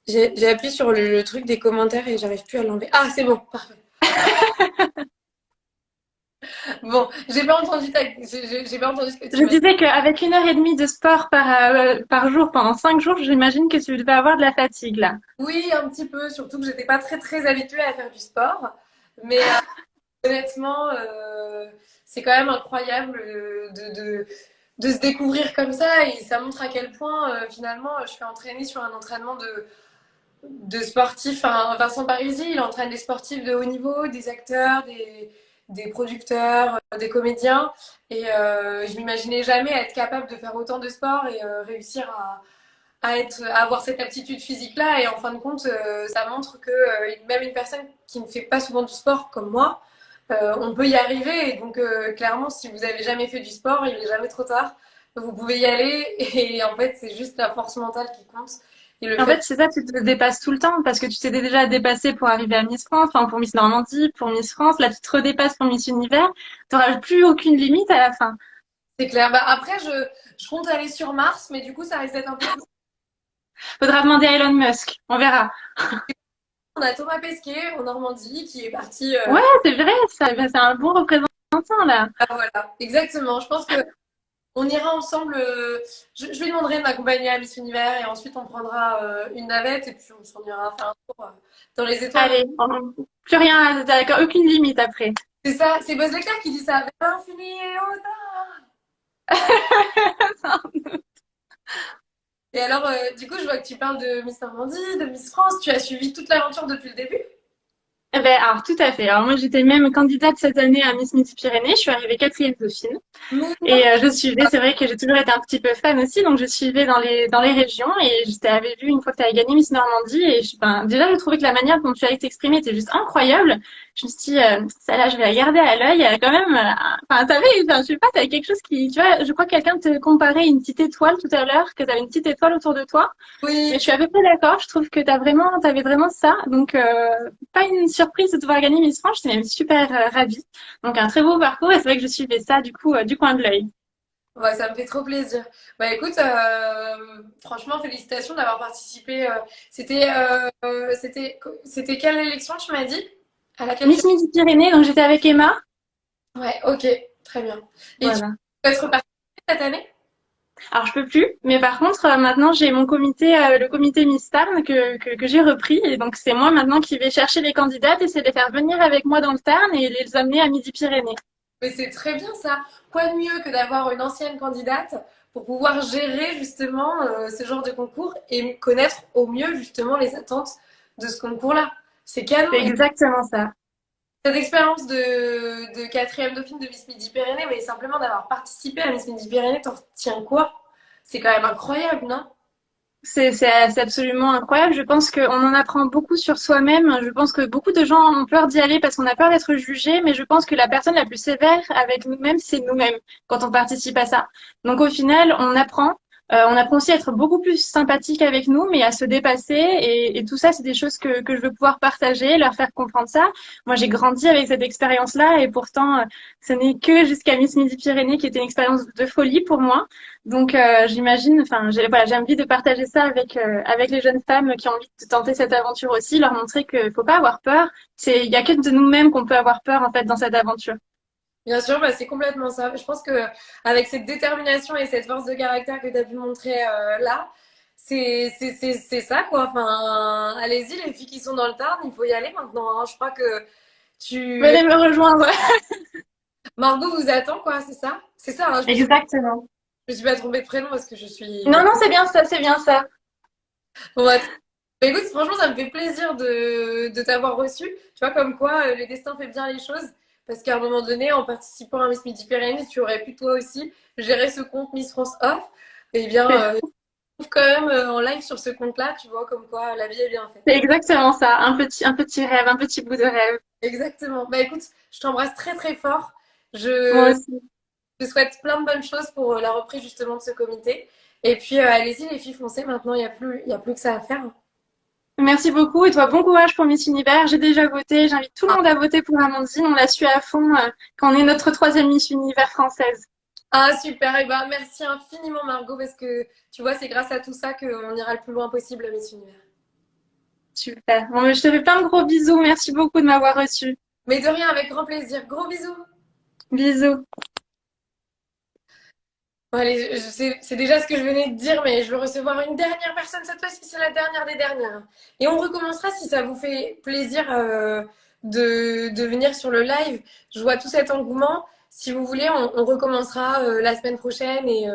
J'ai appuyé sur le truc des commentaires et j'arrive plus à l'enlever. Ah, c'est bon, parfait. Bon, j'ai pas entendu ce que tu Je m'as dit. disais qu'avec 1 heure et demie de sport par jour pendant 5 jours, j'imagine que tu devais avoir de la fatigue là. Oui, un petit peu, surtout que j'étais pas très habituée à faire du sport. Mais honnêtement, c'est quand même incroyable de se découvrir comme ça et ça montre à quel point finalement je suis entraînée sur un entraînement de sportifs. Enfin, Vincent Parisi, il entraîne des sportifs de haut niveau, des acteurs, des producteurs, des comédiens. Et je m'imaginais jamais être capable de faire autant de sport et réussir à avoir cette aptitude physique-là. Et en fin de compte, ça montre que même une personne qui ne fait pas souvent du sport comme moi, on peut y arriver. Et donc, clairement, si vous avez jamais fait du sport, il n'est jamais trop tard. Vous pouvez y aller. Et en fait, c'est juste la force mentale qui compte. Et le En fait fait, c'est ça, tu te dépasses tout le temps parce que tu t'es déjà dépassé pour arriver à Miss France, enfin pour Miss Normandie, pour Miss France. Là, tu te redépasses pour Miss Univers. Tu n'auras plus aucune limite à la fin. c'est clair. Bah, après, je compte aller sur Mars, mais du coup, ça risque d'être un peu plus. Faudra demander à Elon Musk. On verra. On a Thomas Pesquet en Normandie qui est parti. Ouais, c'est vrai, ça, ben, c'est un bon représentant là. Ah, voilà, exactement. Je pense que On ira ensemble. Je lui demanderai de m'accompagner à Miss Univers et ensuite on prendra une navette et puis on s'en ira faire un tour dans les étoiles. Allez, plus rien, d'accord, aucune limite après. C'est ça, c'est Buzz l'éclair qui dit ça. Vers l'infini et au-delà. Et alors, du coup, je vois que tu parles de Miss Normandie, de Miss France. Tu as suivi toute l'aventure depuis le début? Eh ben, alors, tout à fait. Alors, moi, j'étais même candidate cette année à Miss Midi-Pyrénées. Je suis arrivée quatrième dauphine. Mais non. Et je suivais, c'est vrai que j'ai toujours été un petit peu fan aussi, donc je suivais dans les régions et je t'avais vu une fois que tu avais gagné Miss Normandie et ben, déjà j'ai trouvé que la manière dont tu allais t'exprimer était juste incroyable. Je me suis dit, celle-là, je vais la garder à l'œil. Elle a quand même, enfin, enfin, je sais pas, t'avais quelque chose qui, tu vois, je crois que quelqu'un te comparait une petite étoile tout à l'heure, que t'avais une petite étoile autour de toi. Mais Oui. je suis à peu près d'accord. Je trouve que t'avais vraiment ça. Donc, pas une surprise de devoir gagner Miss France. J'étais même super ravie. Donc, un très beau parcours et c'est vrai que je suivais ça du coup du coin de l'œil. Ouais, ça me fait trop plaisir. Bah écoute, franchement, félicitations d'avoir participé. C'était quelle élection tu m'as dit? À laquelle tu... Miss Midi-Pyrénées, donc j'étais avec Emma. Ouais, ok, très bien. Et tu Voilà. peux être participée cette année? Alors je peux plus, mais par contre maintenant j'ai mon comité, le comité Miss Tarn que j'ai repris et donc c'est moi maintenant qui vais chercher les candidates et c'est de les faire venir avec moi dans le Tarn et les amener à Midi-Pyrénées. Mais c'est très bien ça. Quoi de mieux que d'avoir une ancienne candidate pour pouvoir gérer justement ce genre de concours et connaître au mieux justement les attentes de ce concours-là. C'est canon. C'est Et exactement ça. cette expérience de quatrième dauphine de Miss Midi-Pyrénées, mais simplement d'avoir participé à Miss Midi-Pyrénées, t'en retiens quoi? C'est quand même incroyable, non? C'est absolument incroyable. Je pense qu'on en apprend beaucoup sur soi-même. Je pense que beaucoup de gens ont peur d'y aller parce qu'on a peur d'être jugé, mais je pense que la personne la plus sévère avec nous-mêmes, c'est nous-mêmes quand on participe à ça. Donc au final, on apprend. On apprend aussi à être beaucoup plus sympathique avec nous, mais à se dépasser. Et tout ça, c'est des choses que je veux pouvoir partager, leur faire comprendre ça. Moi, j'ai grandi avec cette expérience-là et pourtant, ce n'est que jusqu'à Miss Midi-Pyrénées qui était une expérience de folie pour moi. Donc j'imagine, enfin voilà, j'ai envie de partager ça avec les jeunes femmes qui ont envie de tenter cette aventure aussi, leur montrer qu'il faut pas avoir peur. Il y a que de nous-mêmes qu'on peut avoir peur en fait dans cette aventure. Bien sûr, bah, c'est complètement ça. Je pense que avec cette détermination et cette force de caractère que tu as pu montrer là, c'est ça quoi. Enfin, allez-y les filles qui sont dans le Tarn, il faut y aller maintenant, hein. Je crois que tu Venez me rejoindre. Margot vous attend quoi, c'est ça? C'est ça, hein, Exactement. je me suis pas trompée de prénom parce que je suis Non, non, c'est bien ça, c'est bien ça. bon, bah, écoute, franchement, ça me fait plaisir de t'avoir reçu. Tu vois, comme quoi le destin fait bien les choses. Parce qu'à un moment donné, en participant à Miss Midi-Pyrénées, tu aurais pu toi aussi gérer ce compte Miss France Off. Eh bien, je trouve quand même en live sur ce compte-là, tu vois, comme quoi la vie est bien faite. C'est exactement ça. Un petit rêve, un petit bout de rêve. Exactement. Bah écoute, je t'embrasse très très fort. Moi Je aussi. te souhaite plein de bonnes choses pour la reprise justement de ce comité. Et puis, allez-y les filles, foncez. Maintenant, il y a plus que ça à faire. Merci beaucoup et toi, bon courage pour Miss Univers. J'ai déjà voté. J'invite tout le monde à voter pour Amandine. On la suit à fond quand on est notre troisième Miss Univers française. Ah super, et ben merci infiniment Margot parce que tu vois c'est grâce à tout ça qu'on ira le plus loin possible à Miss Univers. Super. Bon, je te fais plein de gros bisous. Merci beaucoup de m'avoir reçu. Mais de rien, avec grand plaisir. Gros bisous. Bisous. Bon, allez, c'est déjà ce que je venais de dire, mais je veux recevoir une dernière personne cette fois-ci, c'est la dernière des dernières. Et on recommencera si ça vous fait plaisir de venir sur le live. Je vois tout cet engouement. Si vous voulez, on recommencera la semaine prochaine et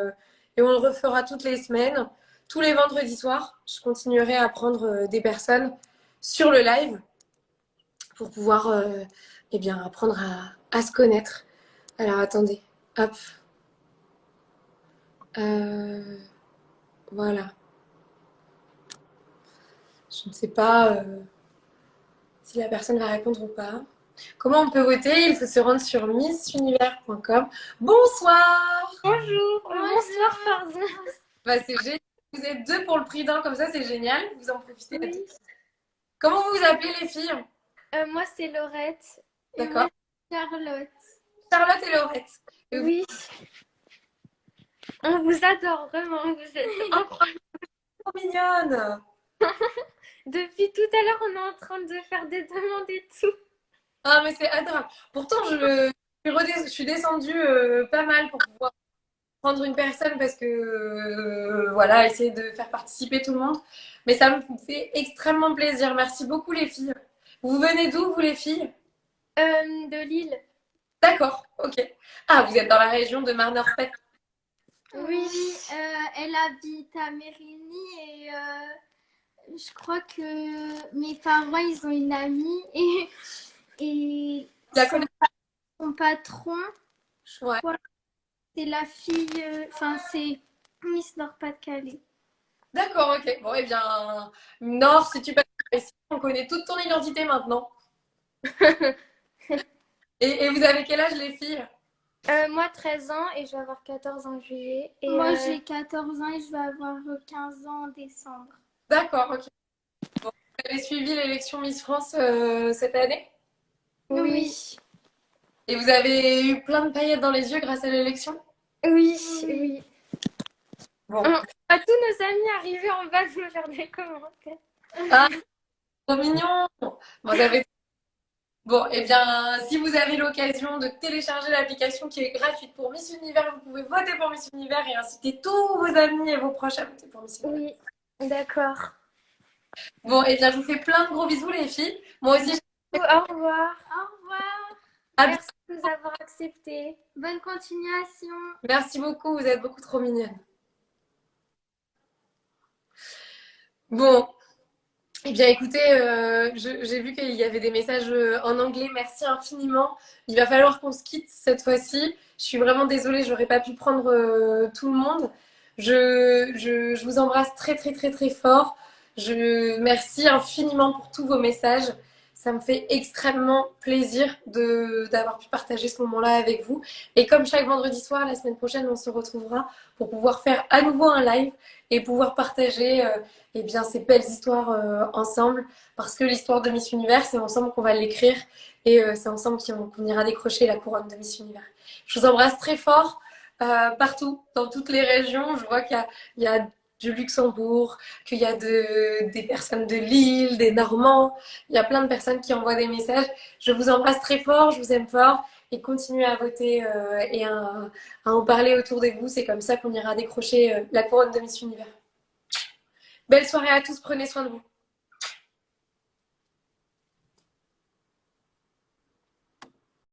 on le refera toutes les semaines. Tous les vendredis soirs, je continuerai à prendre des personnes sur le live pour pouvoir eh bien, apprendre à se connaître. Alors attendez, hop. Voilà. Je ne sais pas si la personne va répondre ou pas. Comment on peut voter? Il faut se rendre sur missunivers.com. Bonsoir! Bonjour, bonsoir, pardon. Bah, c'est génial. Vous êtes deux pour le prix d'un, comme ça, c'est génial. Vous en profitez. Oui. Comment vous vous appelez les filles? Moi, c'est Laurette. Et D'accord. moi, c'est Charlotte. Charlotte et Laurette. Et Oui. On vous adore, vraiment. Vous êtes incroyables. trop mignonne! Depuis tout à l'heure, on est en train de faire des demandes et tout. Ah, mais c'est adorable. Pourtant, je suis descendue pas mal pour pouvoir prendre une personne parce que voilà, essayer de faire participer tout le monde. Mais ça me fait extrêmement plaisir. Merci beaucoup les filles. Vous venez d'où, vous les filles? De Lille. D'accord, ok. Ah, vous êtes dans la région de Marne-Orpet. Oui, elle habite à Mérigny et je crois que mes parents, ils ont une amie et La son, connais- son patron, je Ouais. crois, c'est la fille, enfin, c'est Miss Nord-Pas-de-Calais. D'accord, ok. Bon, eh bien, Nord, si tu passes par ici, on connaît toute ton identité maintenant. Et vous avez quel âge, les filles? Moi, 13 ans et je vais avoir 14 ans en juillet. Et moi, j'ai 14 ans et je vais avoir 15 ans en décembre. D'accord, ok. Bon, vous avez suivi l'élection Miss France cette année? Oui, Et vous avez eu plein de paillettes dans les yeux grâce à l'élection? oui, oui. Bon. À tous nos amis arrivés en bas de me faire des commentaires. Ah, trop mignon! Vous avez... Bon, eh bien, si vous avez l'occasion de télécharger l'application qui est gratuite pour Miss Univers, vous pouvez voter pour Miss Univers et inciter tous vos amis et vos proches à voter pour Miss Univers. Oui, d'accord. Bon, eh bien, je vous fais plein de gros bisous, les filles. Moi aussi, Au revoir. Au revoir. à Merci de nous avoir acceptés. Bonne continuation. Merci beaucoup, vous êtes beaucoup trop mignonnes. Bon, eh bien écoutez, j'ai vu qu'il y avait des messages en anglais, merci infiniment. Il va falloir qu'on se quitte cette fois-ci. Je suis vraiment désolée, j'aurais pas pu prendre tout le monde. Je vous embrasse très très très très fort. Merci infiniment pour tous vos messages. Ça me fait extrêmement plaisir d'avoir pu partager ce moment-là avec vous. Et comme chaque vendredi soir, la semaine prochaine, on se retrouvera pour pouvoir faire à nouveau un live et pouvoir partager eh bien, ces belles histoires ensemble. Parce que l'histoire de Miss Univers, c'est ensemble qu'on va l'écrire et c'est ensemble qu'on ira décrocher la couronne de Miss Univers. Je vous embrasse très fort partout, dans toutes les régions. Je vois qu'il y a du Luxembourg, qu'il y a des personnes de Lille, des Normands. Il y a plein de personnes qui envoient des messages. Je vous embrasse très fort, je vous aime fort et continuez à voter et à en parler autour de vous. C'est comme ça qu'on ira décrocher la couronne de Miss Univers. Belle soirée à tous, prenez soin de vous.